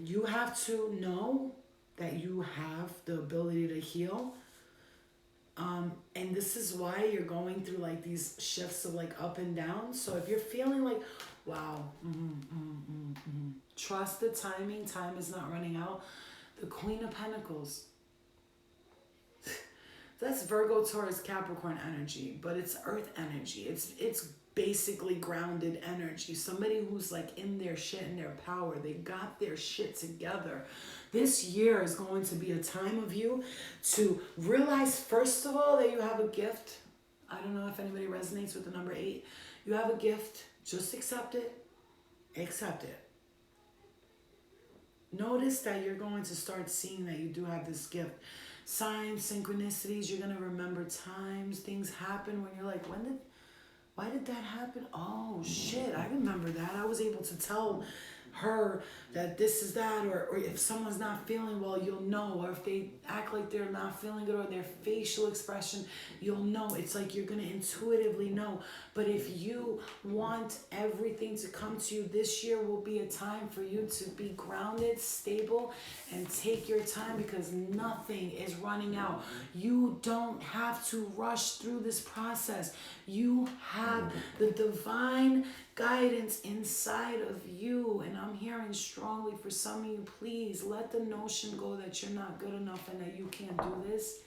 You have to know that you have the ability to heal. And this is why you're going through like these shifts of like up and down. So if you're feeling like, wow, trust the timing. Time is not running out. The Queen of Pentacles. That's Virgo, Taurus, Capricorn energy, but it's earth energy. It's basically grounded energy. Somebody who's like in their shit, in their power. They got their shit together. This year is going to be a time of you to realize, first of all, that you have a gift. I don't know if anybody resonates with the number 8. You have a gift. Just accept it. Accept it. Notice that you're going to start seeing that you do have this gift. Signs, synchronicities, you're going to remember times, things happen when you're like, why did that happen? Oh, shit, I remember that. I was able to tell her that this is that, or if someone's not feeling well, you'll know, or if they act like they're not feeling good, or their facial expression, you'll know. It's like you're going to intuitively know. But if you want everything to come to you, this year will be a time for you to be grounded, stable, and take your time, because nothing is running out. You don't have to rush through this process. You have the divine guidance inside of you, and I'm hearing strongly for some of you, please let the notion go that you're not good enough and that you can't do this.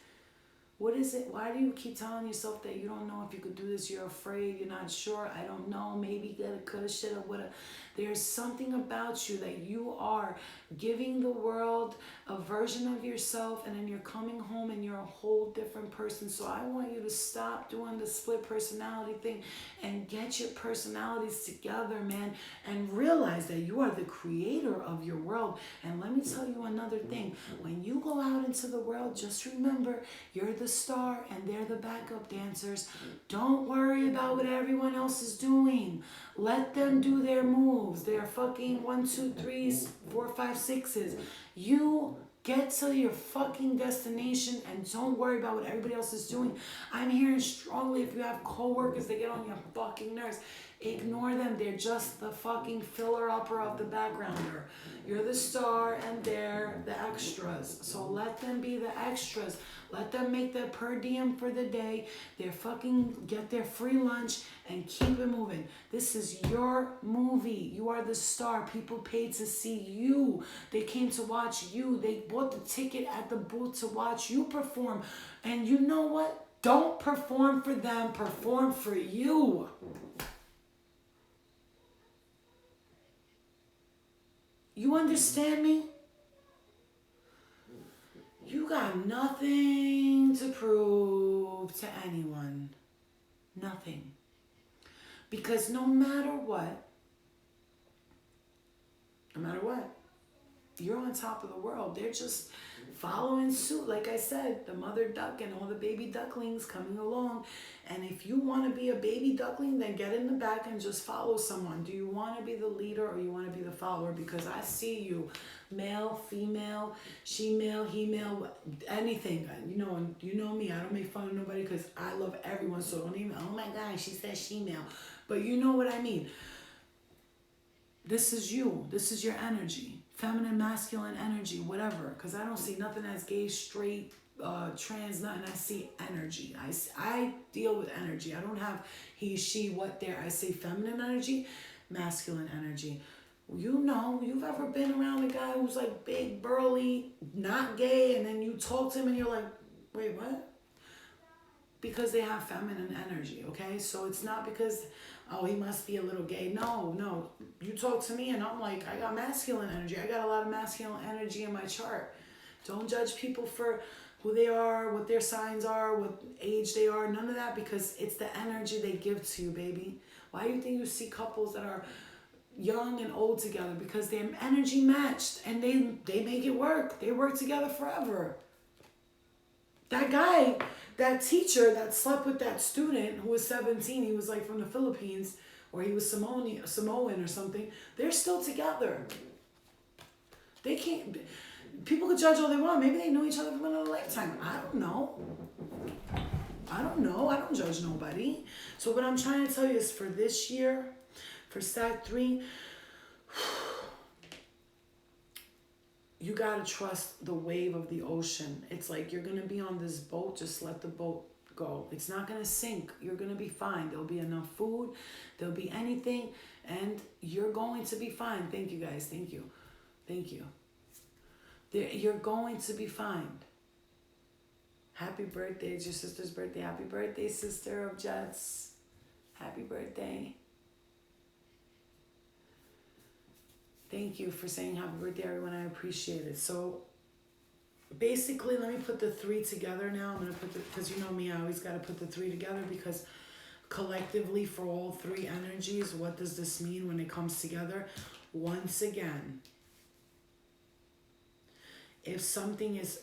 What is it? Why do you keep telling yourself that you don't know if you could do this? You're afraid, you're not sure, I don't know, maybe coulda, shoulda, woulda. There's something about you that you are giving the world a version of yourself, and then you're coming home and you're a whole different person. So I want you to stop doing the split personality thing and get your personalities together, man, and realize that you are the creator of your world. And let me tell you another thing. When you go out into the world, just remember, you're the star and they're the backup dancers. Don't worry about what everyone else is doing. Let them do their moves. Their fucking 1, 2, 3s, 4, 5, 6s. You get to your fucking destination and don't worry about what everybody else is doing. I'm hearing strongly, if you have coworkers that get on your fucking nerves, ignore them. They're just the fucking filler-upper of the backgrounder. You're the star and they're the extras. So let them be the extras. Let them make their per diem for the day. They fucking get their free lunch and keep it moving. This is your movie. You are the star. People paid to see you. They came to watch you. They bought the ticket at the booth to watch you perform. And you know what? Don't perform for them. Perform for you. You understand me? You got nothing to prove to anyone. Nothing. Because no matter what, you're on top of the world. They're just following suit. Like I said, the mother duck and all the baby ducklings coming along. And if you want to be a baby duckling, then get in the back and just follow someone. Do you want to be the leader or you want to be the follower? Because I see you, male, female, she-male, he-male, anything. You know me. I don't make fun of nobody because I love everyone. So don't even, oh my God, she said she-male. But you know what I mean. This is you. This is your energy. Feminine, masculine energy, whatever. Because I don't see nothing as gay, straight, trans nut, and I see energy. I deal with energy. I don't have he, she, what, there. I say feminine energy, masculine energy. You know, you've ever been around a guy who's like big, burly, not gay, and then you talk to him and you're like, wait, what? Because they have feminine energy, okay? So it's not because, oh, he must be a little gay. No. You talk to me and I'm like, I got masculine energy. I got a lot of masculine energy in my chart. Don't judge people for who they are, what their signs are, what age they are, none of that, because it's the energy they give to you, baby. Why do you think you see couples that are young and old together? Because they're energy matched and they make it work. They work together forever. That guy, that teacher that slept with that student who was 17, he was like from the Philippines, or he was Samoan or something, they're still together. They can't, people could judge all they want. Maybe they know each other from another lifetime. I don't know. I don't judge nobody. So what I'm trying to tell you is for this year, for Sat 3, you gotta trust the wave of the ocean. It's like you're gonna be on this boat, just let the boat go. It's not gonna sink. You're gonna be fine. There'll be enough food, there'll be anything, and you're going to be fine. Thank you guys. Thank you. You're going to be fine. Happy birthday. It's your sister's birthday. Happy birthday, sister of Jets. Happy birthday. Thank you for saying happy birthday, everyone. I appreciate it. So basically, let me put the 3 together now. I'm going to put because you know me, I always got to put the 3 together, because collectively for all 3 energies, what does this mean when it comes together? Once again, if something is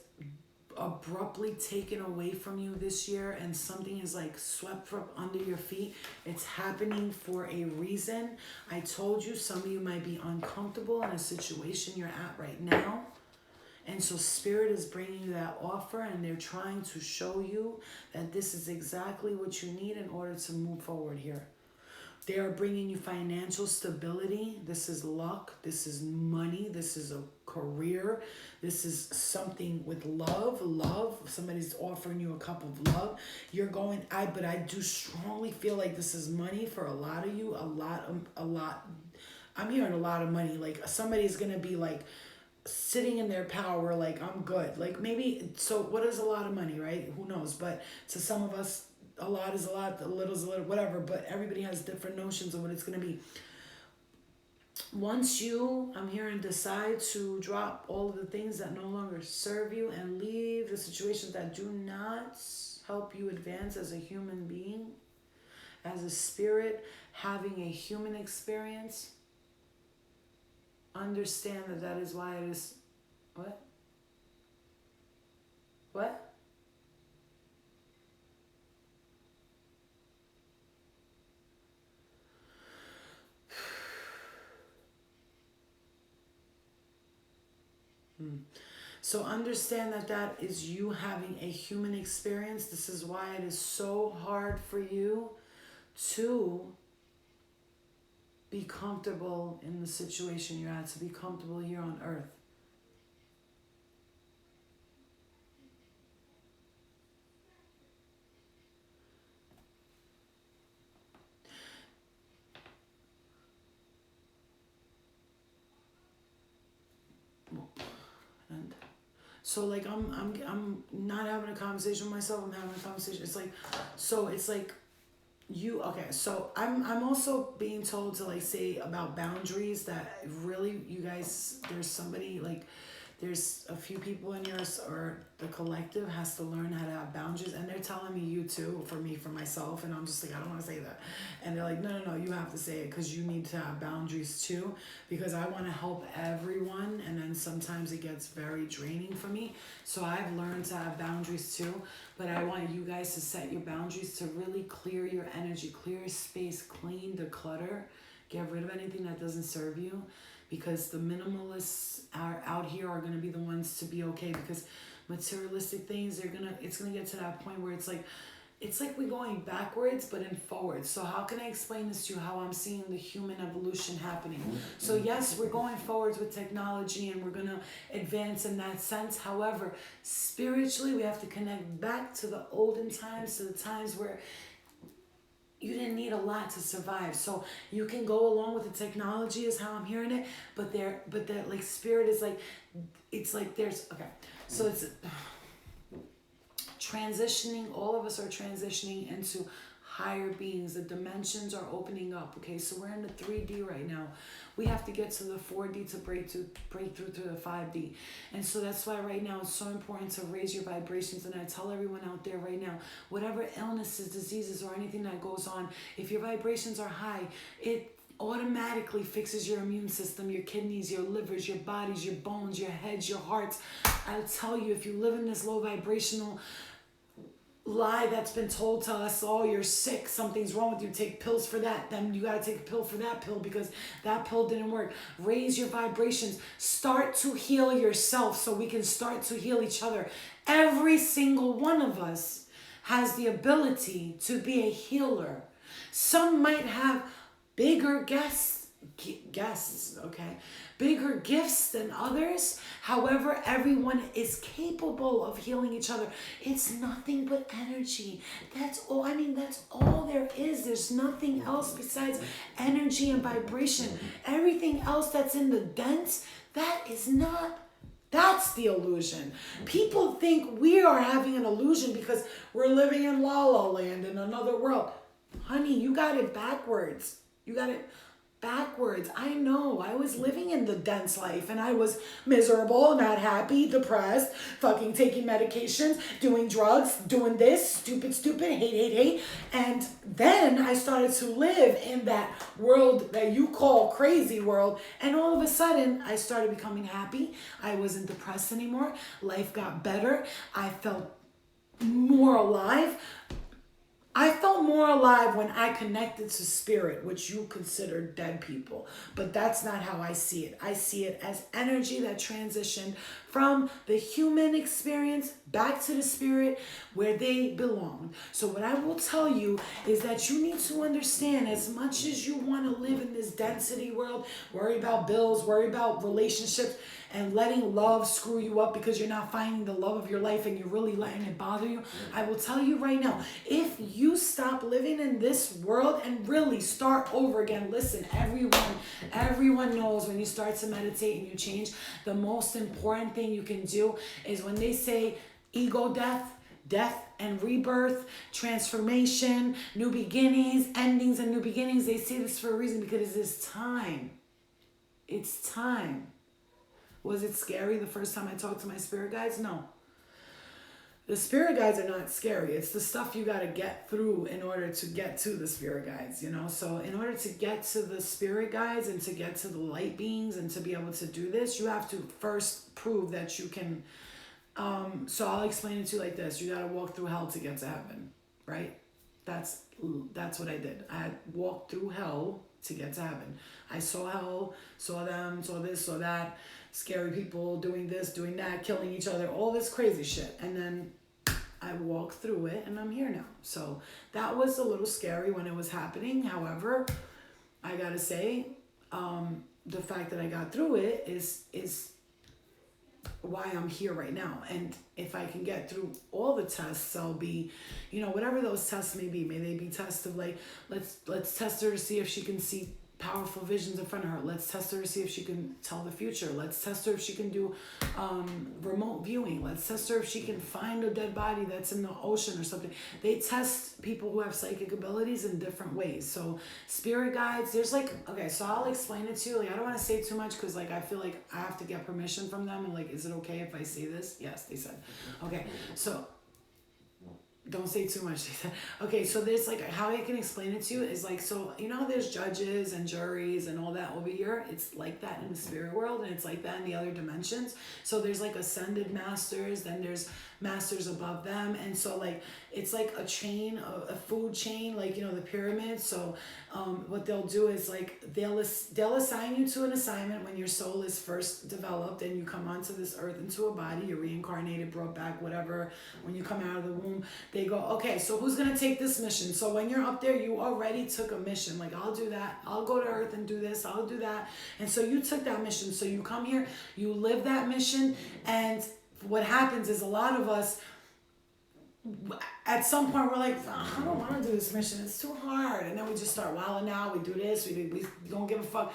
abruptly taken away from you this year and something is like swept from under your feet, it's happening for a reason. I told you some of you might be uncomfortable in a situation you're at right now, and so Spirit is bringing you that offer, and they're trying to show you that this is exactly what you need in order to move forward here. They are bringing you financial stability. This is luck. This is money. This is a career. This is something with love. Somebody's offering you a cup of love. You're going, but I do strongly feel like this is money for a lot of you. A lot. I'm hearing a lot of money. Like somebody's going to be like sitting in their power. Like, I'm good. Like maybe, so what is a lot of money, right? Who knows? But to some of us, a lot is a lot, a little is a little, whatever, but everybody has different notions of what it's going to be. Once you, I'm hearing, decide to drop all of the things that no longer serve you and leave the situations that do not help you advance as a human being, as a spirit, having a human experience, understand that that is why it is, what? So understand that that is you having a human experience. This is why it is so hard for you to be comfortable in the situation you're at, to be comfortable here on earth. And so like I'm not having a conversation with myself, I'm having a conversation. It's like, so it's like you, okay, so I'm also being told to like say about boundaries, that really, you guys, there's somebody like, there's a few people in yours, or the collective has to learn how to have boundaries, and they're telling me you too, for myself, and I'm just like, I don't want to say that, and they're like, no, you have to say it, because you need to have boundaries too, because I want to help everyone, and then sometimes it gets very draining for me, so I've learned to have boundaries too, but I want you guys to set your boundaries, to really clear your energy, clear your space, clean the clutter, get rid of anything that doesn't serve you, because the minimalists are out here are going to be the ones to be okay, because materialistic things, it's going to get to that point where it's like, it's like we're going backwards but in forward. So how can I explain this to you, how I'm seeing the human evolution happening? So yes, we're going forwards with technology and we're going to advance in that sense. However, spiritually, we have to connect back to the olden times, to the times where you didn't need a lot to survive. So you can go along with the technology is how I'm hearing it, but that like spirit is like, it's like there's, okay, so it's transitioning, all of us are transitioning into higher beings. The dimensions are opening up. Okay, so we're in the 3D right now. We have to get to the 4D to break through to the 5D. And so that's why right now it's so important to raise your vibrations. And I tell everyone out there right now, whatever illnesses, diseases, or anything that goes on, if your vibrations are high, it automatically fixes your immune system, your kidneys, your livers, your bodies, your bones, your heads, your hearts. I'll tell you, if you live in this low vibrational lie that's been told to us, oh, you're sick, something's wrong with you, take pills for that, then you got to take a pill for that pill because that pill didn't work. Raise your vibrations, start to heal yourself so we can start to heal each other. Every single one of us has the ability to be a healer. Some might have bigger guests, okay, bigger gifts than others. However, everyone is capable of healing each other. It's nothing but energy. That's all. I mean, that's all there is. There's nothing else besides energy and vibration. Everything else that's in the dents, that's the illusion. People think we are having an illusion because we're living in La La Land in another world. Honey, you got it backwards. You got it backwards. I know. I was living in the dense life and I was miserable, not happy, depressed, fucking taking medications, doing drugs, doing this, stupid, hate. And then I started to live in that world that you call crazy world. And all of a sudden, I started becoming happy. I wasn't depressed anymore. Life got better. I felt more alive. I felt more alive when I connected to spirit, which you consider dead people. But that's not how I see it. I see it as energy that transitioned from the human experience back to the spirit where they belong. So what I will tell you is that you need to understand, as much as you want to live in this density world, worry about bills, worry about relationships, and letting love screw you up because you're not finding the love of your life and you're really letting it bother you, I will tell you right now, if you stop living in this world and really start over again, listen, everyone knows when you start to meditate and you change, the most important thing you can do is when they say ego death and rebirth, transformation, new beginnings, endings and new beginnings, they say this for a reason, because it's time. It's time. Was it scary the first time I talked to my spirit guides? No. The spirit guides are not scary. It's the stuff you got to get through in order to get to the spirit guides, you know? So in order to get to the spirit guides and to get to the light beings and to be able to do this, you have to first prove that you can. So I'll explain it to you like this. You got to walk through hell to get to heaven, right? That's what I did. I walked through hell to get to heaven. I saw hell, saw them, saw this, saw that. Scary people doing this, doing that, killing each other, all this crazy shit. And then I walked through it and I'm here now. So that was a little scary when it was happening. However, I gotta say, the fact that I got through it is why I'm here right now. And if I can get through all the tests, I'll be, whatever those tests may be. May they be tests of like, let's test her to see if she can see powerful visions in front of her. Let's test her to see if she can tell the future. Let's test her if she can do remote viewing. Let's test her if she can find a dead body that's in the ocean or something. They test people who have psychic abilities in different ways. So spirit guides, there's so I'll explain it to you. I don't want to say too much because I feel like I have to get permission from them. And is it okay if I say this? Yes, they said. Okay, so don't say too much. Okay, so there's how I can explain it to you is there's judges and juries and all that over here. It's like that in the spirit world, and it's like that in the other dimensions. So there's ascended masters, then there's masters above them, and so it's like a chain, a food chain, the pyramid. So what they'll do is they'll assign you to an assignment when your soul is first developed and you come onto this earth into a body. You're reincarnated, brought back, whatever. When you come out of the womb, they go, okay, so who's going to take this mission? So when you're up there, you already took a mission. Like, I'll do that. I'll go to Earth and do this. I'll do that. And so you took that mission. So you come here, you live that mission. And what happens is a lot of us, at some point we're like, I don't want to do this mission. It's too hard. And then we just start wilding out. We do this. We don't give a fuck.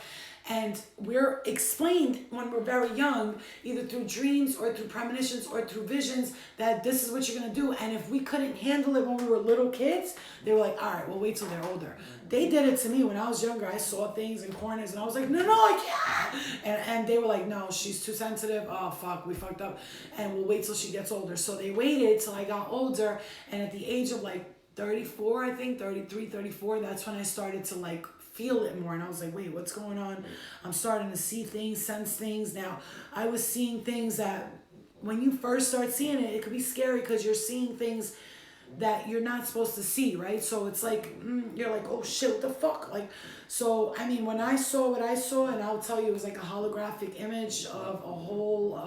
And we're explained when we're very young, either through dreams or through premonitions or through visions, that this is what you're going to do. And if we couldn't handle it when we were little kids, they were like, all right, we'll wait till they're older. They did it to me when I was younger. I saw things in corners and I was like, no, I can't. And they were like, no, she's too sensitive. Oh, fuck, we fucked up. And we'll wait till she gets older. So they waited till I got older. And at the age of like 34, I think, 33, 34, that's when I started to like feel it more. And I was like, wait, what's going on? I'm starting to see things, sense things. Now, I was seeing things that when you first start seeing it, it could be scary because you're seeing things that you're not supposed to see, right? So it's like, you're like, oh shit, what the fuck? Like, so, I mean, when I saw what I saw, and I'll tell you, it was like a holographic image of a whole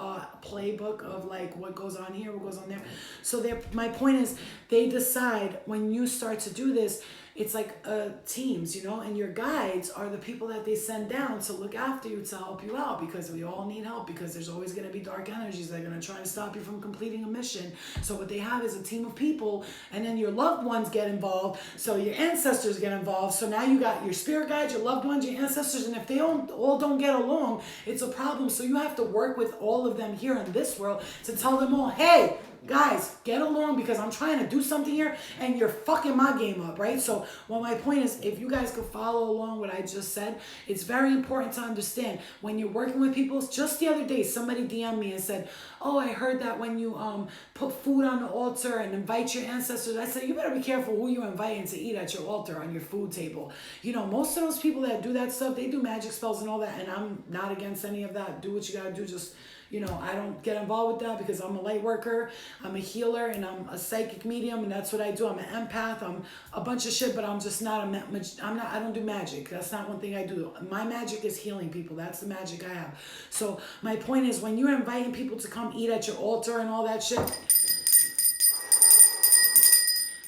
playbook of like what goes on here, what goes on there. So my point is, they decide when you start to do this, it's like teams, you know, and your guides are the people that they send down to look after you, to help you out, because we all need help, because there's always going to be dark energies that are going to try to stop you from completing a mission. So what they have is a team of people, and then your loved ones get involved, so your ancestors get involved. So now you got your spirit guides, your loved ones, your ancestors, and if they all don't get along, it's a problem. So you have to work with all of them here in this world to tell them all, hey, guys, get along, because I'm trying to do something here and you're fucking my game up, right? So, well, my point is, if you guys could follow along what I just said, it's very important to understand when you're working with people. Just the other day, somebody DM'd me and said, oh, I heard that when you put food on the altar and invite your ancestors, I said, you better be careful who you're inviting to eat at your altar on your food table. You know, most of those people that do that stuff, they do magic spells and all that, and I'm not against any of that. Do what you gotta do. Just, you know, I don't get involved with that because I'm a light worker, I'm a healer, and I'm a psychic medium, and that's what I do. I'm an empath, I'm a bunch of shit, but I'm just not I don't do magic. That's not one thing I do. My magic is healing people. That's the magic I have. So my point is, when you're inviting people to come eat at your altar and all that shit,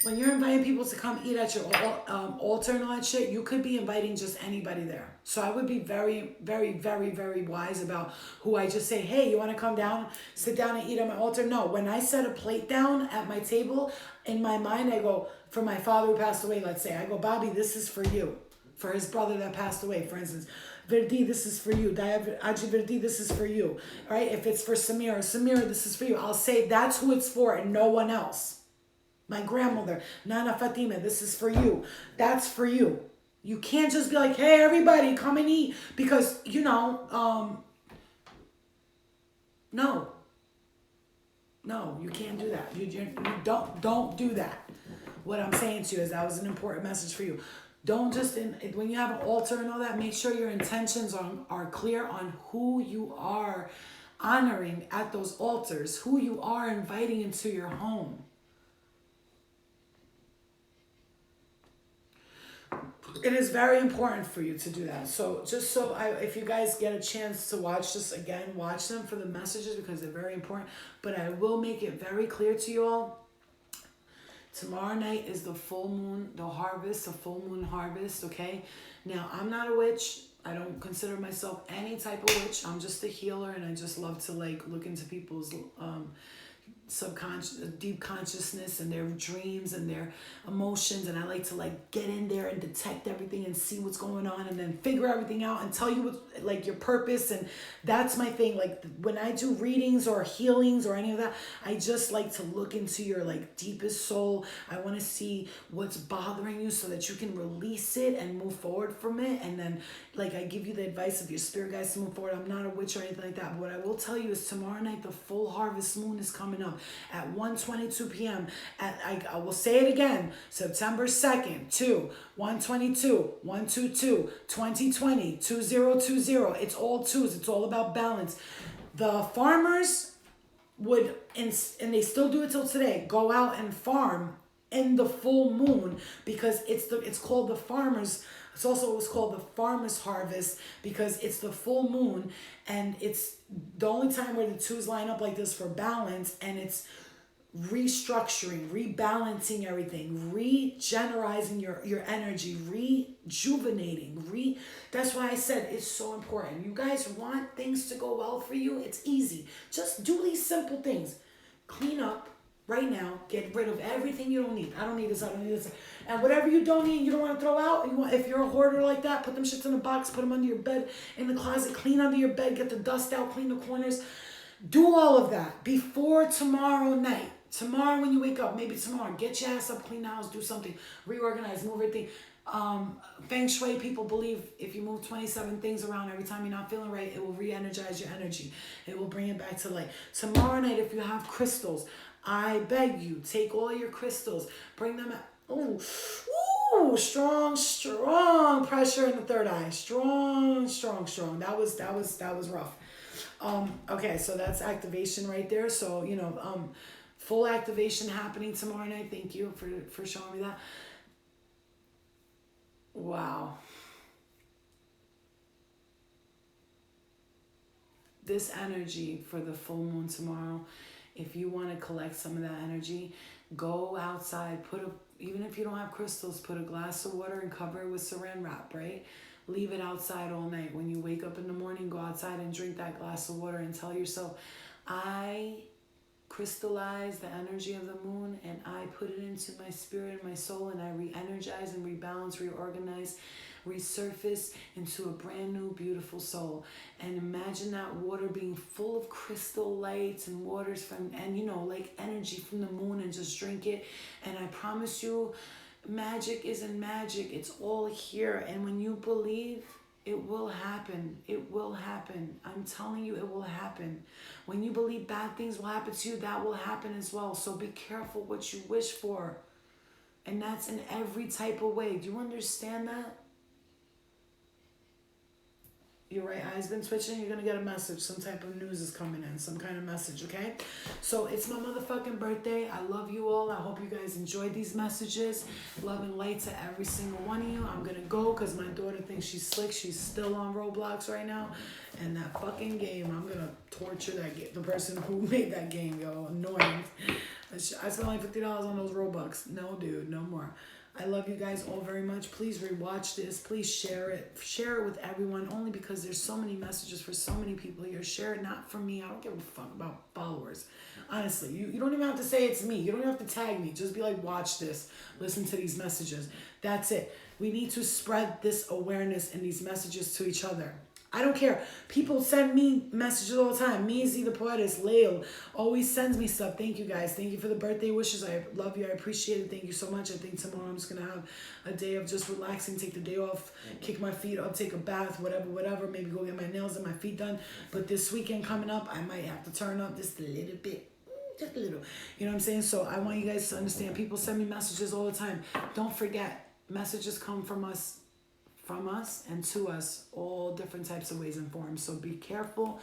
when you're inviting people to come eat at your altar and all that shit, you could be inviting just anybody there. So I would be very, very, very, very wise about who I just say, hey, you want to come down, sit down and eat at my altar? No, when I set a plate down at my table, in my mind, I go, for my father who passed away, let's say, I go, Bobby, this is for you. For his brother that passed away, for instance. Verdi, this is for you. Aji Verdi, this is for you. All right? If it's for Samira, this is for you. I'll say that's who it's for and no one else. My grandmother, Nana Fatima, this is for you. That's for you. You can't just be like, hey, everybody, come and eat. Because, you know, no. No, you can't do that. You don't do that. What I'm saying to you is that was an important message for you. Don't just, when you have an altar and all that, make sure your intentions are clear on who you are honoring at those altars, who you are inviting into your home. It is very important for you to do that. So just if you guys get a chance to watch this again, watch them for the messages because they're very important. But I will make it very clear to you all. Tomorrow night is the full moon, the full moon harvest, okay? Now, I'm not a witch. I don't consider myself any type of witch. I'm just a healer, and I just love to like look into people's subconscious, deep consciousness and their dreams and their emotions, and I like to like get in there and detect everything and see what's going on and then figure everything out and tell you what like your purpose. And that's my thing. Like when I do readings or healings or any of that, I just like to look into your like deepest soul. I want to see what's bothering you so that you can release it and move forward from it. And then like I give you the advice of your spirit guides to move forward. I'm not a witch or anything like that, but what I will tell you is tomorrow night the full harvest moon is coming up at 1:22 p.m. I will say it again, September 2nd, 122, 122, 2020, 2020. It's all twos. It's all about balance. The farmers would, and they still do it till today, go out and farm in the full moon because it's called the farmers. It's also what's called the farmer's harvest because it's the full moon and it's the only time where the twos line up like this for balance, and it's restructuring, rebalancing everything, regenerizing your energy, rejuvenating, that's why I said it's so important. You guys want things to go well for you? It's easy. Just do these simple things. Clean up right now. Get rid of everything you don't need. I don't need this, I don't need this. And whatever you don't need, you don't want to throw out. If you're a hoarder like that, put them shits in a box, put them under your bed, in the closet, clean under your bed, get the dust out, clean the corners. Do all of that before tomorrow night. Tomorrow when you wake up, maybe tomorrow, get your ass up, clean the house, do something, reorganize, move everything. Feng Shui people believe if you move 27 things around every time you're not feeling right, it will re-energize your energy. It will bring it back to life. Tomorrow night, if you have crystals, I beg you, take all your crystals, bring them out. Ooh, strong pressure in the third eye. Strong. That was rough. Okay, so that's activation right there. So, full activation happening tomorrow night. Thank you for showing me that. Wow. This energy for the full moon tomorrow, if you want to collect some of that energy, go outside, even if you don't have crystals, put a glass of water and cover it with saran wrap, right? Leave it outside all night. When you wake up in the morning, go outside and drink that glass of water and tell yourself, I crystallize the energy of the moon and I put it into my spirit and my soul, and I re-energize and rebalance, reorganize, resurface into a brand new beautiful soul. And imagine that water being full of crystal lights and waters like energy from the moon, and just drink it. And I promise you, magic isn't magic. It's all here. And when you believe, it will happen. It will happen. I'm telling you, it will happen. When you believe bad things will happen to you, that will happen as well. So be careful what you wish for. And that's in every type of way. Do you understand that? Your right eye's been twitching. You're going to get a message. Some type of news is coming in. Some kind of message, okay? So it's my motherfucking birthday. I love you all. I hope you guys enjoyed these messages. Love and light to every single one of you. I'm going to go because my daughter thinks she's slick. She's still on Roblox right now. And that fucking game, I'm going to torture the person who made that game, yo. Annoying. I spent like $50 on those Robux. No, dude. No more. I love you guys all very much. Please rewatch this. Please share it. Share it with everyone, only because there's so many messages for so many people here. Share it, not for me. I don't give a fuck about followers. Honestly, you don't even have to say it's me. You don't even have to tag me. Just be like, watch this. Listen to these messages. That's it. We need to spread this awareness and these messages to each other. I don't care. People send me messages all the time. Mizi the Poetess, Lael, always sends me stuff. Thank you guys. Thank you for the birthday wishes. I love you. I appreciate it. Thank you so much. I think tomorrow I'm just going to have a day of just relaxing, take the day off, kick my feet up, take a bath, whatever. Maybe go get my nails and my feet done. But this weekend coming up, I might have to turn up just a little bit. Just a little. You know what I'm saying? So I want you guys to understand. People send me messages all the time. Don't forget, messages come from us and to us, all different types of ways and forms. So be careful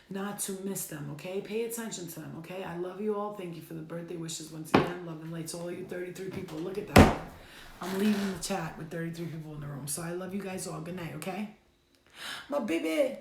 not to miss them, okay? Pay attention to them, okay? I love you all. Thank you for the birthday wishes once again. Love and light to all you 33 people. Look at that. I'm leaving the chat with 33 people in the room. So I love you guys all. Good night, okay? My baby.